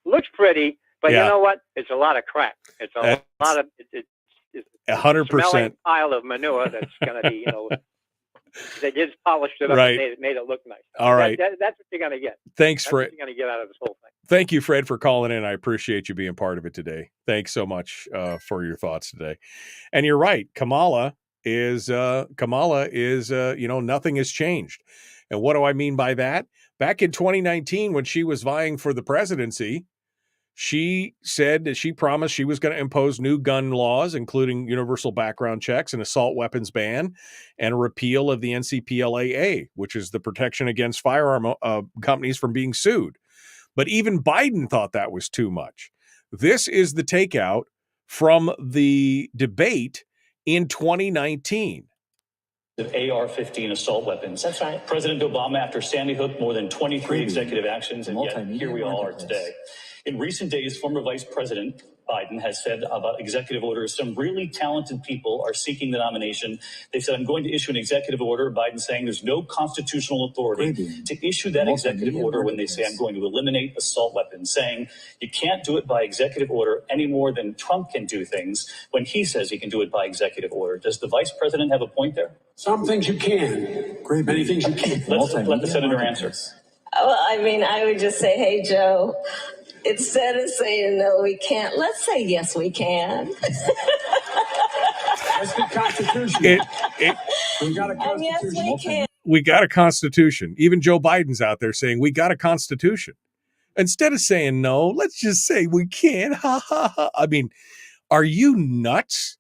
looks pretty, but you know what? It's a lot of crap. It's a lot of it's 100% pile of manure that's going to be, they just polished it up and made it look nice. All right, that's what you're going to get. Thanks, that's Fred. What you're going to get out of this whole thing. Thank you, Fred, for calling in. I appreciate you being part of it today. Thanks so much for your thoughts today. And you're right, Kamala is nothing has changed. And what do I mean by that? Back in 2019, when she was vying for the presidency, She said that she promised she was going to impose new gun laws, including universal background checks, an assault weapons ban, and a repeal of the NCPLAA, which is the protection against firearm companies from being sued. But even Biden thought that was too much. This is the takeout from the debate in 2019. The AR-15 assault weapons. That's right. President Obama, after Sandy Hook, more than 23 executive actions, and yet here we all are today. In recent days, former Vice President Biden has said about executive orders, some really talented people are seeking the nomination. They said, I'm going to issue an executive order. Biden saying there's no constitutional authority to issue that executive order when they say I'm going to eliminate assault weapons, saying you can't do it by executive order any more than Trump can do things when he says he can do it by executive order. Does the vice president have a point there? Some things you can. Many things you can't. Let the senator answer. Well, I mean, I would just say, hey, Joe, instead of saying no, we can't, let's say yes, we can. That's the Constitution. We got a Constitution. Yes, we can. We got a Constitution. Even Joe Biden's out there saying we got a Constitution. Instead of saying no, let's just say we can. Ha ha ha. I mean, are you nuts?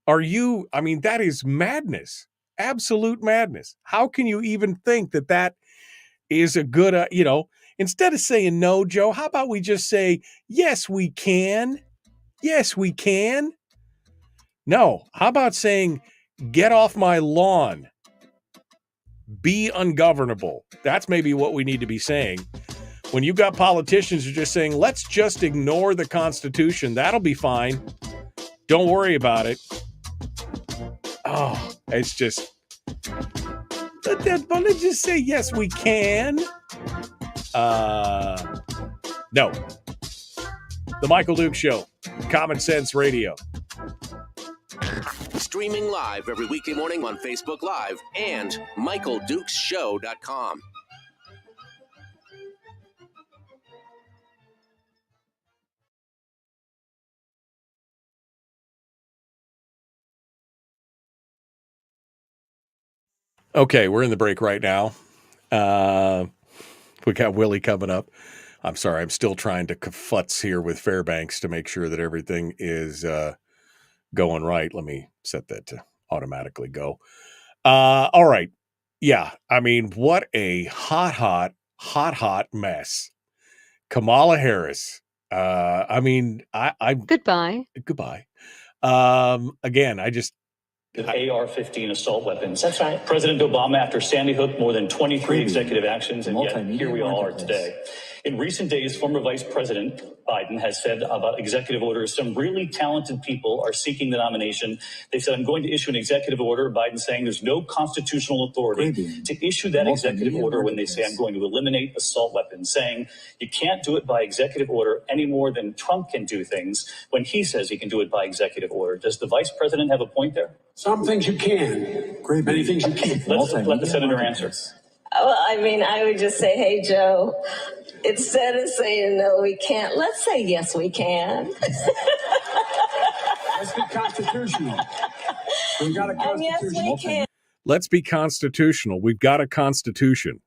That is madness. Absolute madness. How can you even think that that is a good, instead of saying no, Joe, how about we just say, yes, we can. Yes, we can. No, how about saying, get off my lawn. Be ungovernable. That's maybe what we need to be saying. When you've got politicians who are just saying, let's just ignore the Constitution. That'll be fine. Don't worry about it. Oh, it's just, but let's just say, yes, we can. No. The Michael Duke Show, Common Sense Radio. Streaming live every weekday morning on Facebook Live and MichaelDukesShow.com. Okay, we're in the break right now. We got Willie coming up. I'm sorry, I'm still trying to futz here with Fairbanks to make sure that everything is going right. Let me set that to automatically go. All right. Yeah, I mean, what a hot mess. Kamala Harris. Goodbye. Again, I just, The AR-15 assault weapons. That's right. President Obama, after Sandy Hook, more than 23 executive actions, and yet here we all are today. In recent days, former Vice President Biden has said about executive orders, some really talented people are seeking the nomination. They said, I'm going to issue an executive order. Biden saying there's no constitutional authority to issue that executive order when they say I'm going to eliminate assault weapons, saying you can't do it by executive order any more than Trump can do things when he says he can do it by executive order. Does the vice president have a point there? Some things you can. Many things you can't. Let the senator answer. Well, I mean, I would just say, hey, Joe, instead of saying no, we can't, let's say yes, we can. Let's be constitutional. We got a Constitution. Yes, we can. let's be constitutional. We've got a constitution.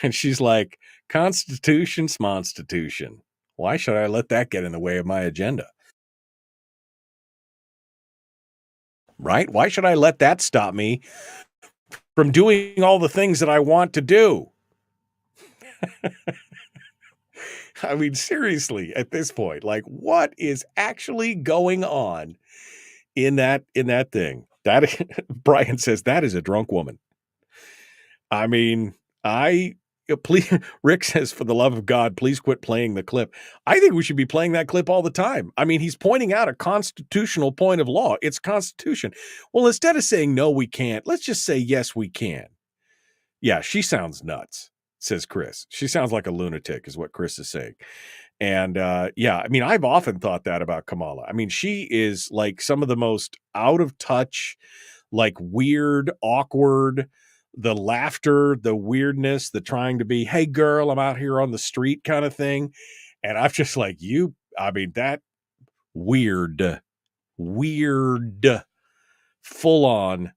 And she's like, Constitution, smonstitution. Why should I let that get in the way of my agenda? Right? Why should I let that stop me from doing all the things that I want to do? I mean, seriously, at this point, like, what is actually going on in that thing? That Brian says that is a drunk woman. I mean, please, Rick says, for the love of God, please quit playing the clip. I think we should be playing that clip all the time. I mean, he's pointing out a constitutional point of law. It's Constitution. Well, instead of saying, no, we can't, let's just say, yes, we can. Yeah, she sounds nuts, says Chris. She sounds like a lunatic is what Chris is saying. And yeah, I mean, I've often thought that about Kamala. I mean, she is like some of the most out of touch, like weird, awkward, the laughter, the weirdness, the trying to be, hey girl, I'm out here on the street kind of thing. And I'm just like, that weird, full on,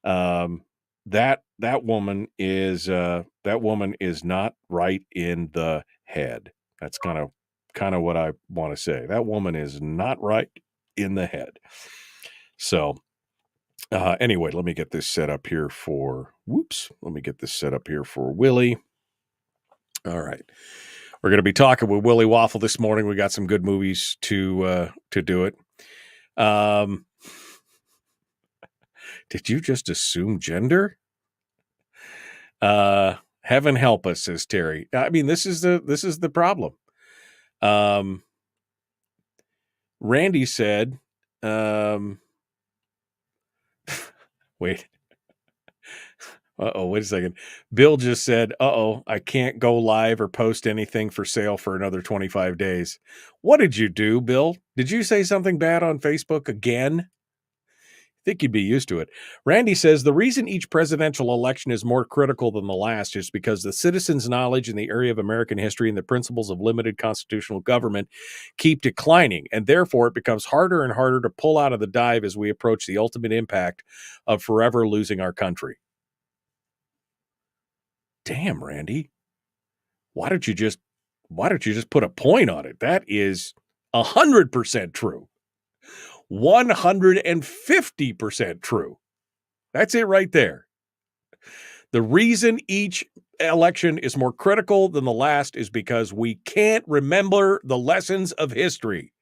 that woman is not right in the head. That's kind of what I want to say. That woman is not right in the head. So anyway, let me get this set up here for Willie. All right. We're going to be talking with Willie Waffle this morning. We got some good movies to do it. Did you just assume gender? Heaven help us, says Terry. I mean, this is the problem. Randy said, wait. Wait a second. Bill just said, I can't go live or post anything for sale for another 25 days. What did you do, Bill? Did you say something bad on Facebook again? I think you'd be used to it. Randy says, the reason each presidential election is more critical than the last is because the citizens' knowledge in the area of American history and the principles of limited constitutional government keep declining, and therefore it becomes harder and harder to pull out of the dive as we approach the ultimate impact of forever losing our country. Damn, Randy. Why don't you just put a point on it? That is 100% true. 150% true. That's it right there. The reason each election is more critical than the last is because we can't remember the lessons of history,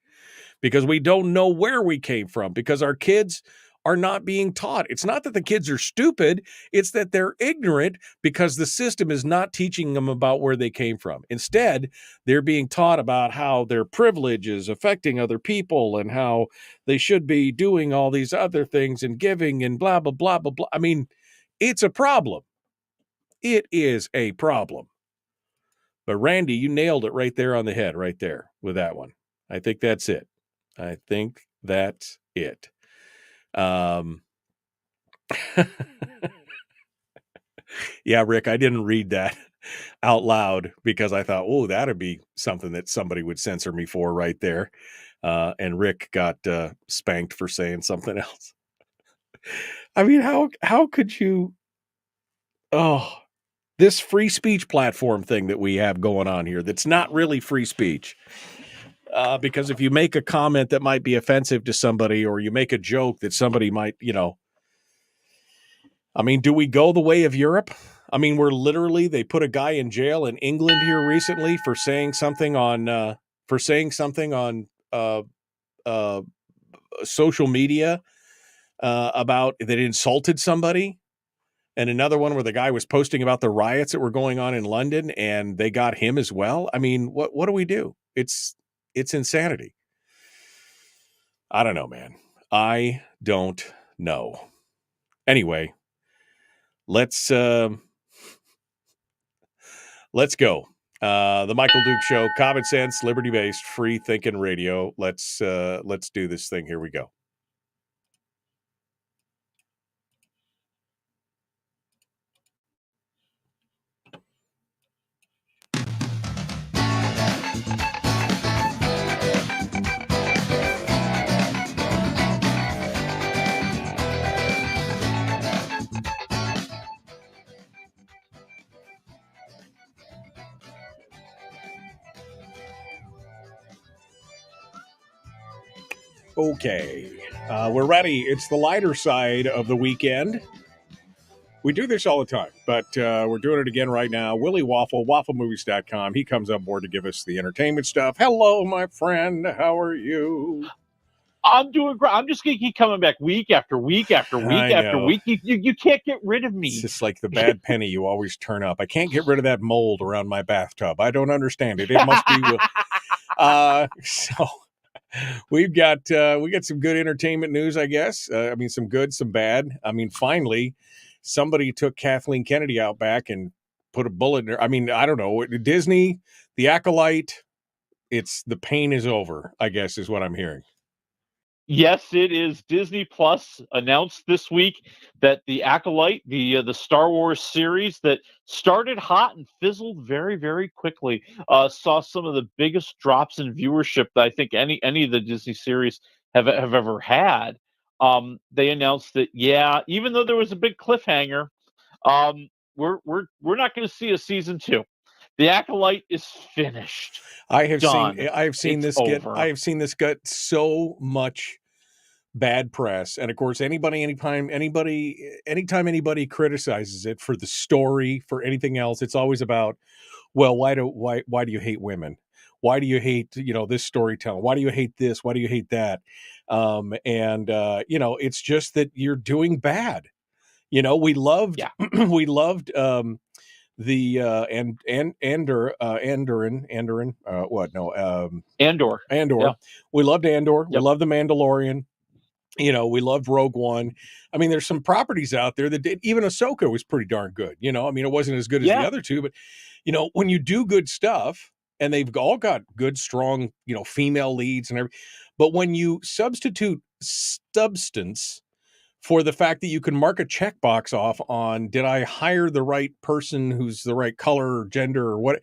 because we don't know where we came from, because our kids are not being taught. It's not that the kids are stupid. It's that they're ignorant because the system is not teaching them about where they came from. Instead, they're being taught about how their privilege is affecting other people and how they should be doing all these other things and giving and blah, blah, blah, blah, blah. I mean, it's a problem. It is a problem. But Randy, you nailed it right there on the head, right there with that one. I think that's it. Yeah, Rick, I didn't read that out loud because I thought, that'd be something that somebody would censor me for right there. And Rick got spanked for saying something else. I mean, how could you? This free speech platform thing that we have going on here, that's not really free speech. Because if you make a comment that might be offensive to somebody, or you make a joke that somebody might, I mean, do we go the way of Europe? I mean, they put a guy in jail in England here recently for saying something on social media about that insulted somebody. And another one where the guy was posting about the riots that were going on in London, and they got him as well. I mean, what do we do? It's insanity. I don't know, man. I don't know. Anyway, let's go. The Michael Duke Show, common sense, liberty-based, free thinking radio. Let's do this thing. Here we go. Okay, we're ready. It's the lighter side of the weekend. We do this all the time, but we're doing it again right now. Willie Waffle, wafflemovies.com. He comes on board to give us the entertainment stuff. Hello, my friend. How are you? I'm doing great. I'm just going to keep coming back week after week after week after week. You can't get rid of me. It's just like the bad penny. You always turn up. I can't get rid of that mold around my bathtub. I don't understand it. It must be. So we got some good entertainment news, I guess. I mean, some good, some bad. I mean, finally, somebody took Kathleen Kennedy out back and put a bullet in her. I mean, I don't know. Disney, The Acolyte, the pain is over, I guess, is what I'm hearing. Yes, it is. Disney Plus announced this week that The Acolyte, the Star Wars series that started hot and fizzled very, very quickly, saw some of the biggest drops in viewership that I think any of the Disney series have ever had. They announced that, even though there was a big cliffhanger, we're not going to see a season 2 The Acolyte is finished. I have Done. seen It's over. I have seen this get so much bad press, and of course, anytime anybody criticizes it for the story, for anything else, it's always about, well, why do you hate women? Why do you hate this storytelling? Why do you hate this? Why do you hate that? It's just that you're doing bad. We loved we loved the Andor. Andor. Yeah. We loved Andor. Yep. We loved The Mandalorian. We loved Rogue One. I mean, there's some properties out there that did. Even Ahsoka was pretty darn good. I mean, it wasn't as good as the other two, but when you do good stuff, and they've all got good, strong, female leads and everything, but when you substitute substance for the fact that you can mark a checkbox off on, did I hire the right person who's the right color or gender or what,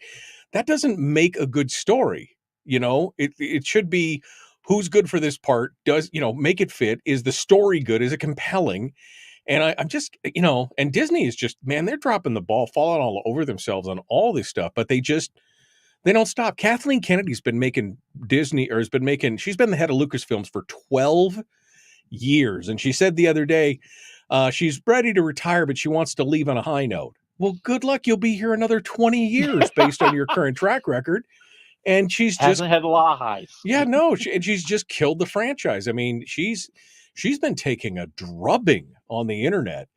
that doesn't make a good story. It should be, who's good for this part, does, make it fit, is the story good, is it compelling? And I'm just, and Disney is just, man, they're dropping the ball, falling all over themselves on all this stuff, but they don't stop. Kathleen Kennedy's been making she's been the head of Lucasfilms for 12 years. And she said the other day, she's ready to retire, but she wants to leave on a high note. Well, good luck. You'll be here another 20 years based on your current track record. And she's hasn't had a lot of highs. Yeah, no, she's just killed the franchise. I mean, she's been taking a drubbing on the internet.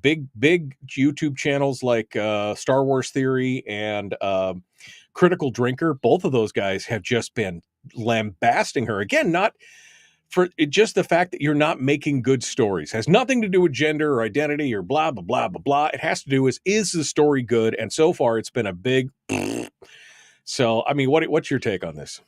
Big YouTube channels like Star Wars Theory and Critical Drinker. Both of those guys have just been lambasting her. Again, not for just the fact that you're not making good stories. Has nothing to do with gender or identity or blah, blah, blah, blah, blah. It has to do with, is the story good? And so far, it's been a big... So, I mean, what's your take on this?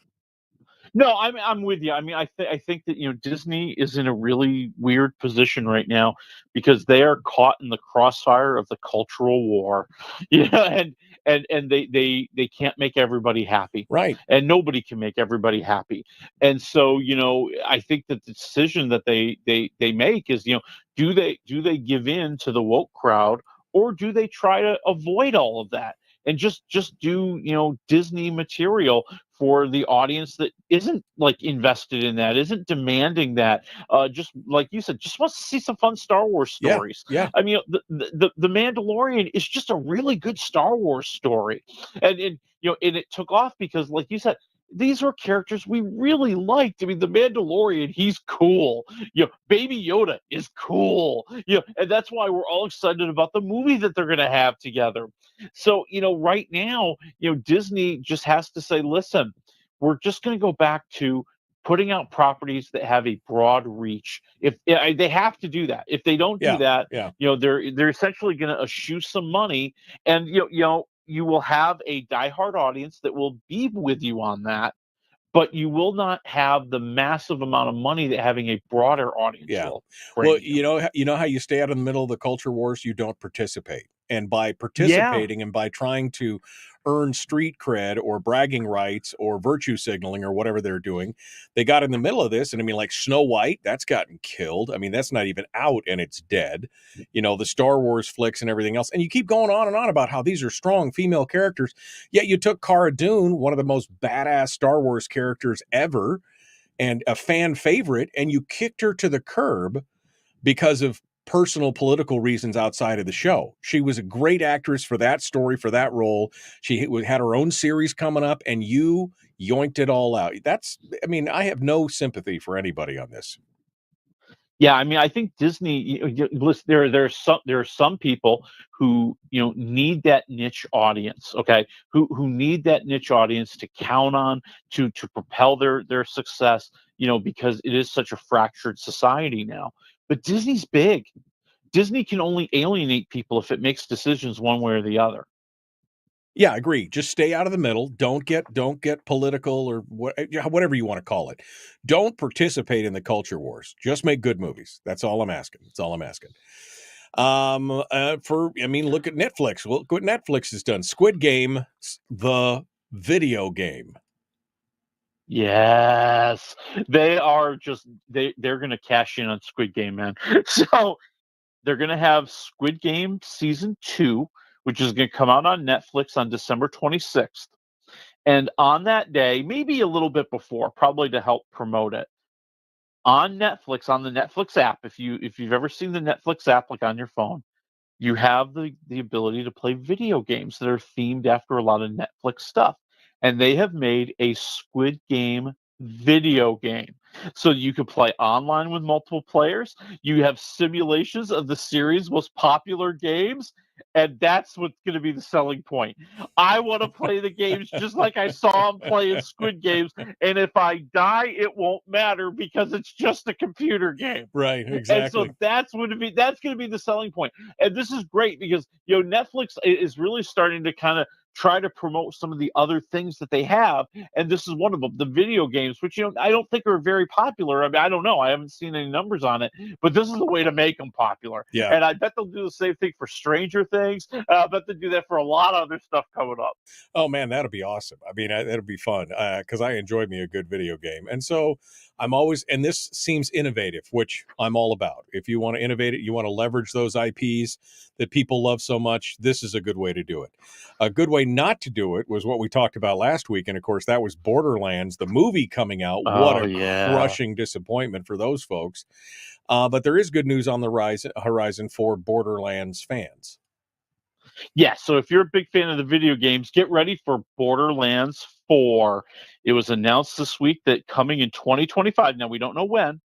No, I'm with you. I mean, I think that Disney is in a really weird position right now because they are caught in the crossfire of the cultural war, and they can't make everybody happy, right? And nobody can make everybody happy, and so I think that the decision that they make is do they give in to the woke crowd, or do they try to avoid all of that and just do Disney material for the audience that isn't invested in that, isn't demanding that, just like you said, just wants to see some fun Star Wars stories. Yeah. I mean, the Mandalorian is just a really good Star Wars story, and it took off because, like you said, these were characters we really liked. I mean, the Mandalorian, he's cool. Baby Yoda is cool. And that's why we're all excited about the movie that they're going to have together. So, right now, Disney just has to say, listen, we're just going to go back to putting out properties that have a broad reach. If they have to do that, if they don't do that, they're essentially going to eschew some money, and you will have a diehard audience that will be with you on that, but you will not have the massive amount of money that having a broader audience will bring. Well, you know how you stay out of the middle of the culture wars? You don't participate. And by participating and by trying to earn street cred or bragging rights or virtue signaling or whatever they're doing, they got in the middle of this. And I mean, like Snow White, that's gotten killed. I mean, that's not even out and it's dead. The Star Wars flicks and everything else. And you keep going on and on about how these are strong female characters. Yet you took Cara Dune, one of the most badass Star Wars characters ever and a fan favorite, and you kicked her to the curb because of personal political reasons outside of the show. She was a great actress for that story, for that role. She had her own series coming up, and you yoinked it all out. I have no sympathy for anybody on this. Yeah, I mean, I think Disney. Listen, there are some people who need that niche audience. Okay, who need that niche audience to count on to propel their success. Because it is such a fractured society now. But Disney's big. Disney can only alienate people if it makes decisions one way or the other. Yeah, I agree. Just stay out of the middle. Don't get political or whatever you want to call it. Don't participate in the culture wars. Just make good movies. That's all I'm asking. Look at Netflix. Look what Netflix has done. Squid Game, the video game. Yes, they are they're going to cash in on Squid Game, man. So they're going to have Squid Game season 2, which is going to come out on Netflix on December 26th. And on that day, maybe a little bit before, probably to help promote it, on Netflix, on the Netflix app, if you've ever seen the Netflix app like on your phone, you have the ability to play video games that are themed after a lot of Netflix stuff. And they have made a Squid Game video game. So you can play online with multiple players. You have simulations of the series' most popular games. And that's what's going to be the selling point. I want to play the games just like I saw them playing Squid Games. And if I die, it won't matter because it's just a computer game. Right, And exactly. so that's going to be the selling point. And this is great because Netflix is really starting to kind of try to promote some of the other things that they have, and this is one of them, the video games, which I don't think are very popular. I mean, I don't know, I haven't seen any numbers on it, but this is the way to make them popular. Yeah. And I bet they'll do the same thing for Stranger Things. I bet they do that for a lot of other stuff coming up. Oh man, that'll be awesome. I mean, that'll be fun because I enjoy me a good video game, and so I'm always. And this seems innovative, which I'm all about. If you want to innovate it, you want to leverage those IPs that people love so much. This is a good way to do it. A good way not to do it was what we talked about last week, and of course, that was Borderlands, the movie coming out. What a crushing disappointment for those folks. But there is good news on the horizon for Borderlands fans. Yeah, so if you're a big fan of the video games, get ready for Borderlands 4. It was announced this week that coming in 2025, now we don't know when,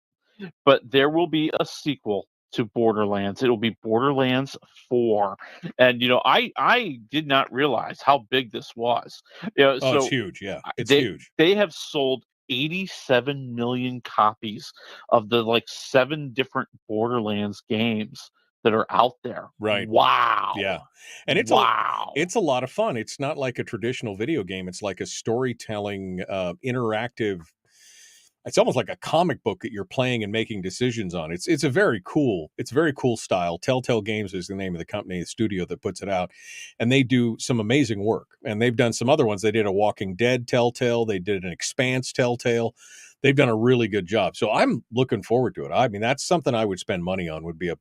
but there will be a sequel to Borderlands. It'll be Borderlands 4. And, I did not realize how big this was. It's huge, yeah. It's huge. They have sold 87 million copies of the 7 different Borderlands games that are out there. Right. Wow. Yeah. And it's a lot of fun. It's not like a traditional video game. It's like a storytelling, interactive. It's almost like a comic book that you're playing and making decisions on. It's a very cool style. Telltale Games is the name of the company, the studio that puts it out. And they do some amazing work. And they've done some other ones. They did a Walking Dead Telltale. They did an Expanse Telltale. They've done a really good job. So I'm looking forward to it. I mean, that's something I would spend money on, would be a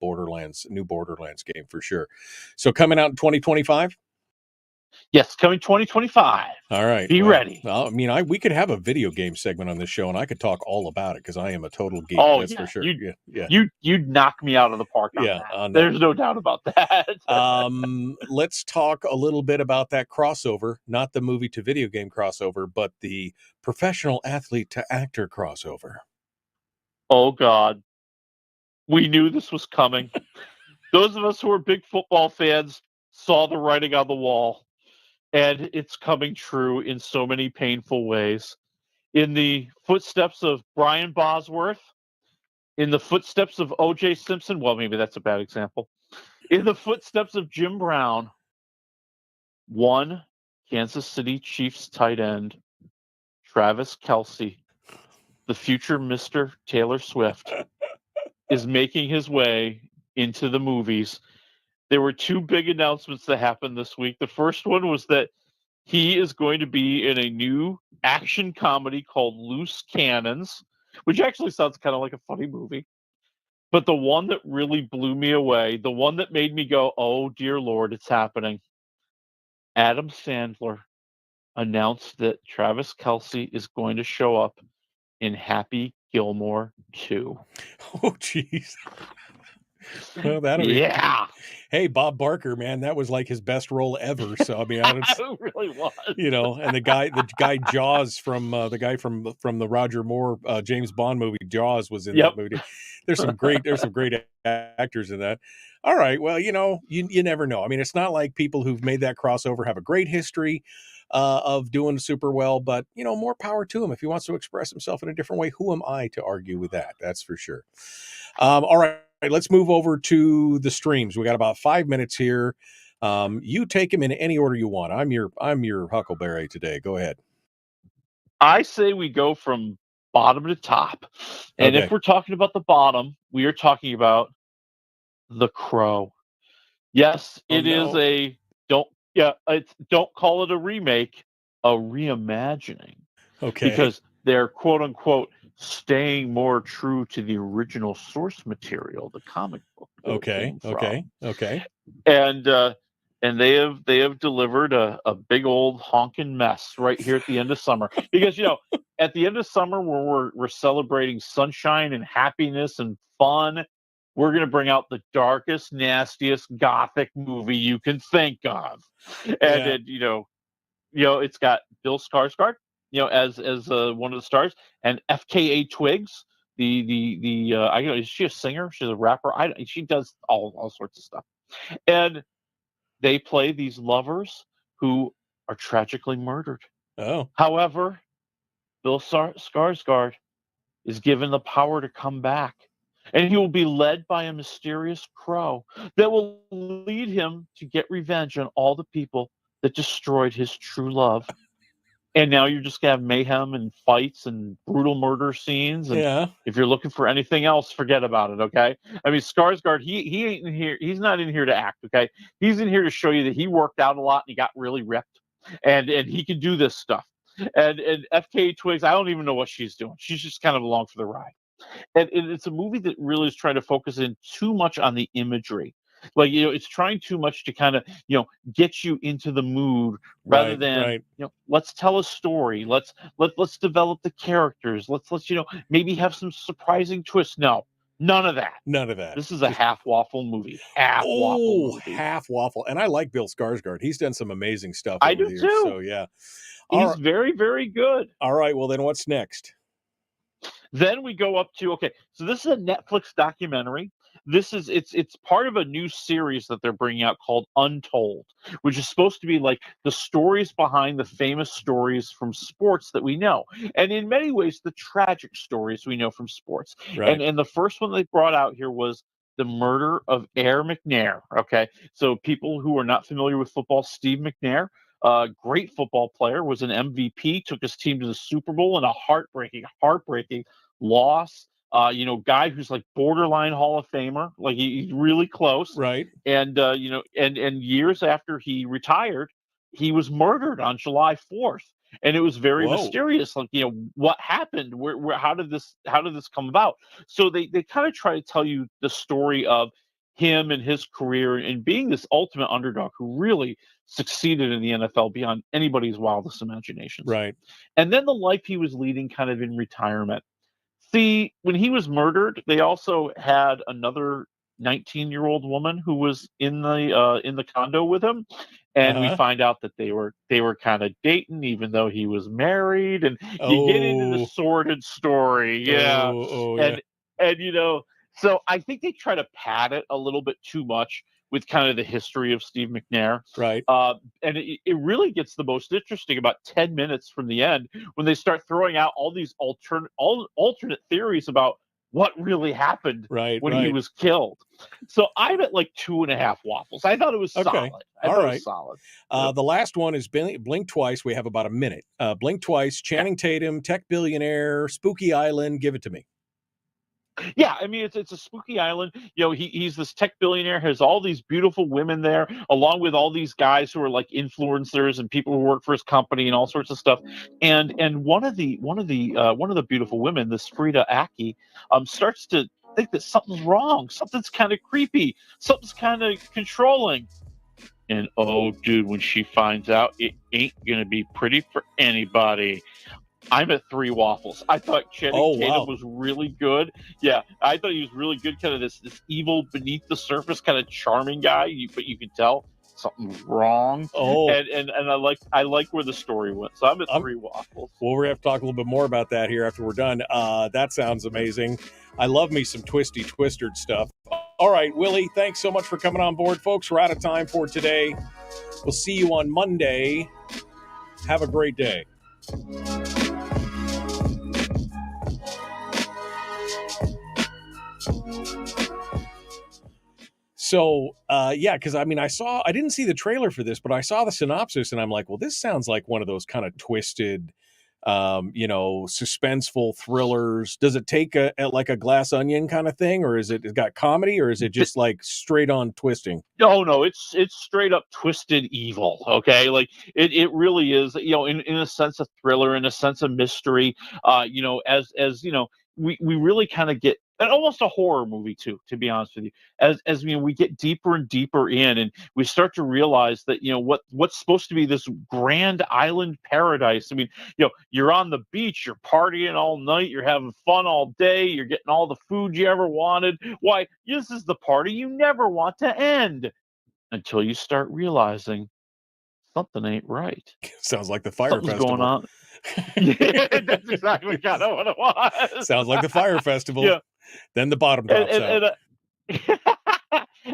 new Borderlands game for sure. So coming out in 2025? Yes, coming 2025. All right. Be ready. Well, I mean, we could have a video game segment on this show, and I could talk all about it because I am a total geek. That's for sure. You'd knock me out of the park on that. There's no doubt about that. Let's talk a little bit about that crossover, not the movie to video game crossover, but the professional athlete to actor crossover. Oh, God. We knew this was coming. Those of us who are big football fans saw the writing on the wall. And it's coming true in so many painful ways. In the footsteps of Brian Bosworth, in the footsteps of O.J. Simpson, well, maybe that's a bad example. In the footsteps of Jim Brown, one Kansas City Chiefs tight end, Travis Kelce, the future Mr. Taylor Swift, is making his way into the movies. There were 2 big announcements that happened this week. The first one was that he is going to be in a new action comedy called Loose Cannons, which actually sounds kind of like a funny movie. But the one that really blew me away, the one that made me go, oh, dear Lord, it's happening. Adam Sandler announced that Travis Kelce is going to show up in Happy Gilmore 2. Oh, jeez. Well, that'll be. Hey, Bob Barker, man, that was like his best role ever. So I mean, it really was. And the guy Jaws from the Roger Moore James Bond movie Jaws was in that movie. There's some great actors in that. All right, well, you never know. I mean, it's not like people who've made that crossover have a great history of doing super well, but more power to him if he wants to express himself in a different way. Who am I to argue with that? That's for sure. All right, let's move over to the streams. We got about 5 minutes here. You take them in any order you want. I'm your Huckleberry today. Go ahead. I say we go from bottom to top. And if we're talking about the bottom, we are talking about The Crow. Yes, is don't call it a remake, a reimagining. Okay. Because they're quote unquote staying more true to the original source material, the comic book. Okay. And and they have delivered a big old honking mess right here at the end of summer. Because at the end of summer, where we're celebrating sunshine and happiness and fun, we're gonna bring out the darkest, nastiest gothic movie you can think of, and it's got Bill Skarsgård, as one of the stars, and FKA Twigs. Is she a singer? She's a rapper. She does all sorts of stuff, and they play these lovers who are tragically murdered. Oh. However, Bill Skarsgård is given the power to come back, and he will be led by a mysterious crow that will lead him to get revenge on all the people that destroyed his true love. And now you're just gonna have mayhem and fights and brutal murder scenes. And if you're looking for anything else, forget about it. Okay. I mean, Skarsgård, he ain't in here. He's not in here to act. Okay. He's in here to show you that he worked out a lot and he got really ripped, and he can do this stuff. And FKA Twigs, I don't even know what she's doing. She's just kind of along for the ride. And it's a movie that really is trying to focus in too much on the imagery. Like, it's trying too much to kind of, get you into the mood rather than, let's tell a story. Let's develop the characters. Let's maybe have some surprising twists. No, none of that. None of that. This is a half waffle movie. Half waffle. And I like Bill Skarsgård. He's done some amazing stuff over the years. Too. So yeah. He's very, very good. All right. Well, then what's next? Then we go up to, so this is a Netflix documentary. It's part of a new series that they're bringing out called Untold, which is supposed to be like the stories behind the famous stories from sports that we know. And in many ways, the tragic stories we know from sports. Right. And the first one they brought out here was the murder of Erich McNair. Okay. So people who are not familiar with football, Steve McNair, great football player, was an MVP, took his team to the Super Bowl in a heartbreaking loss. Guy who's like borderline Hall of Famer, like he's really close. Right. And, and years after he retired, he was murdered on July 4th. And it was very mysterious. Like, what happened? How did this come about? So they kind of try to tell you the story of him and his career and being this ultimate underdog who really succeeded in the NFL beyond anybody's wildest imaginations. Right. And then the life he was leading kind of in retirement. See, when he was murdered, they also had another 19-year-old woman who was in the condo with him, and we find out that they were kind of dating, even though he was married. And you get into the sordid story, and so I think they try to pad it a little bit too much with kind of the history of Steve McNair. Right. And it really gets the most interesting about 10 minutes from the end when they start throwing out all these alternate theories about what really happened when he was killed. So I'm at like 2.5 waffles. I thought it was solid. All right. Solid. The last one is Blink Twice. We have about a minute. Blink Twice, Channing Tatum, tech billionaire, Spooky Island. Give it to me. Yeah, I mean, it's a spooky island. He's this tech billionaire, has all these beautiful women there, along with all these guys who are like influencers and people who work for his company and all sorts of stuff. And one of the beautiful women, this Frida Aki, starts to think that something's wrong, something's kind of creepy, something's kind of controlling. And oh, dude, when she finds out, it ain't gonna be pretty for anybody. I'm at 3 waffles. I thought Channing Tatum was really good. Yeah, I thought he was really good. Kind of this evil, beneath the surface, kind of charming guy. But you can tell something's wrong. And I like where the story went. So I'm at 3 waffles. Well, we're gonna have to talk a little bit more about that here after we're done. That sounds amazing. I love me some twisted stuff. All right, Willie, thanks so much for coming on board, folks. We're out of time for today. We'll see you on Monday. Have a great day. So, because I didn't see the trailer for this, but I saw the synopsis and I'm like, well, this sounds like one of those kind of twisted, suspenseful thrillers. Does it take like a Glass Onion kind of thing, or is it got comedy, or is it just like straight on twisting? No, it's straight up twisted evil. Okay. Like it really is, in a sense of thriller, in a sense of mystery, we really kind of get and almost a horror movie too, to be honest with you. As we get deeper and deeper in, and we start to realize that what's supposed to be this grand island paradise. I mean, you're on the beach, you're partying all night, you're having fun all day, you're getting all the food you ever wanted. Why, this is the party you never want to end until you start realizing something ain't right. Sounds like the fire Something's festival. going on. Yeah, that's exactly kind of what it was. Sounds like the fire festival. Yeah. Then the bottom drops out.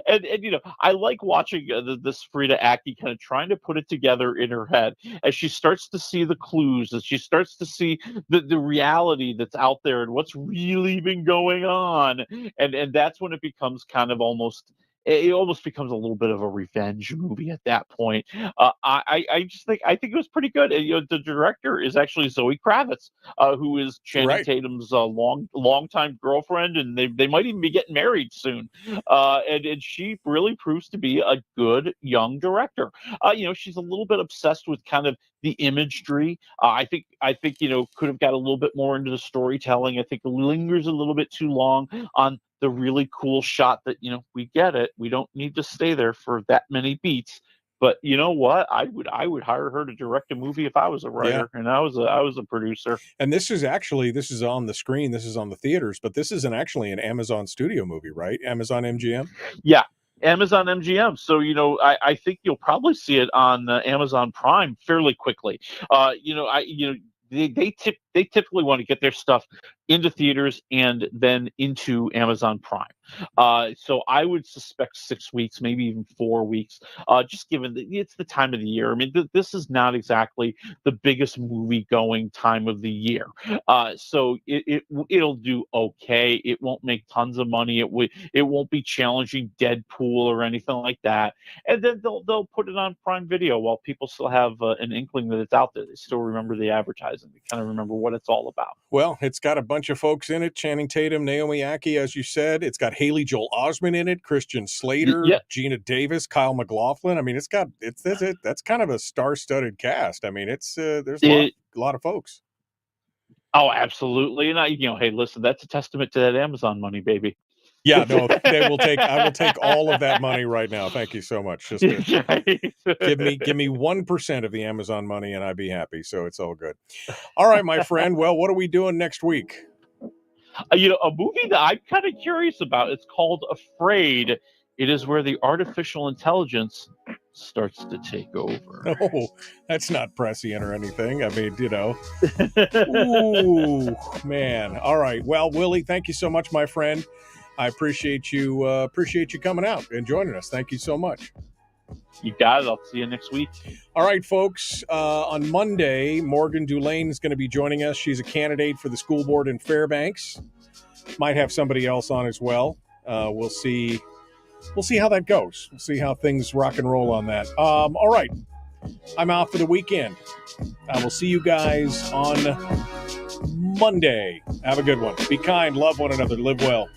And I like watching this Frida Aki kind of trying to put it together in her head as she starts to see the clues, as she starts to see the reality that's out there and what's really been going on, and that's when it becomes kind of almost. It almost becomes a little bit of a revenge movie at that point. I think it was pretty good. And, the director is actually Zoe Kravitz, who is Channing Tatum's longtime girlfriend, and they might even be getting married soon. And she really proves to be a good young director. She's a little bit obsessed with kind of the imagery. I think could have got a little bit more into the storytelling. I think it lingers a little bit too long on the really cool shot that we get it. We don't need to stay there for that many beats. But you know what? I would hire her to direct a movie if I was a writer and I was a producer. And this is on the screen. This is on the theaters, but this isn't actually an Amazon Studio movie, right? Amazon MGM. Yeah. Amazon MGM. So, I think you'll probably see it on Amazon Prime fairly quickly. They typically want to get their stuff into theaters and then into Amazon Prime. So I would suspect 6 weeks, maybe even 4 weeks, just given that it's the time of the year. I mean, this is not exactly the biggest movie going time of the year. So it'll do okay. It won't make tons of money. It won't be challenging Deadpool or anything like that. And then they'll put it on Prime Video while people still have an inkling that it's out there. They still remember the advertising. They kind of remember what it's all about. Well, it's got a bunch of folks in it: Channing Tatum, Naomi Ackie, as you said. It's got Haley Joel Osment in it, Christian Slater, Gina Davis, Kyle MacLachlan. I mean, that's kind of a star-studded cast. I mean, there's a lot of folks. Oh, absolutely. And hey, listen, that's a testament to that Amazon money, baby. Yeah, no, I will take all of that money right now. Thank you so much. Just give me 1% of the Amazon money and I'd be happy. So it's all good. All right, my friend. Well, what are we doing next week? A movie that I'm kind of curious about. It's called Afraid. It is where the artificial intelligence starts to take over. Oh, that's not prescient or anything. I mean, Ooh, man. All right. Well, Willie, thank you so much, my friend. I appreciate you coming out and joining us. Thank you so much. You got it. I'll see you next week. All right, folks. On Monday, Morgan Dulane is going to be joining us. She's a candidate for the school board in Fairbanks. Might have somebody else on as well. We'll see. We'll see how that goes. We'll see how things rock and roll on that. All right. I'm out for the weekend. I will see you guys on Monday. Have a good one. Be kind. Love one another. Live well.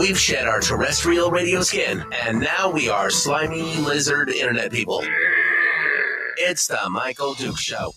We've shed our terrestrial radio skin, and now we are slimy lizard internet people. It's the Michael Duke Show.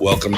Welcome.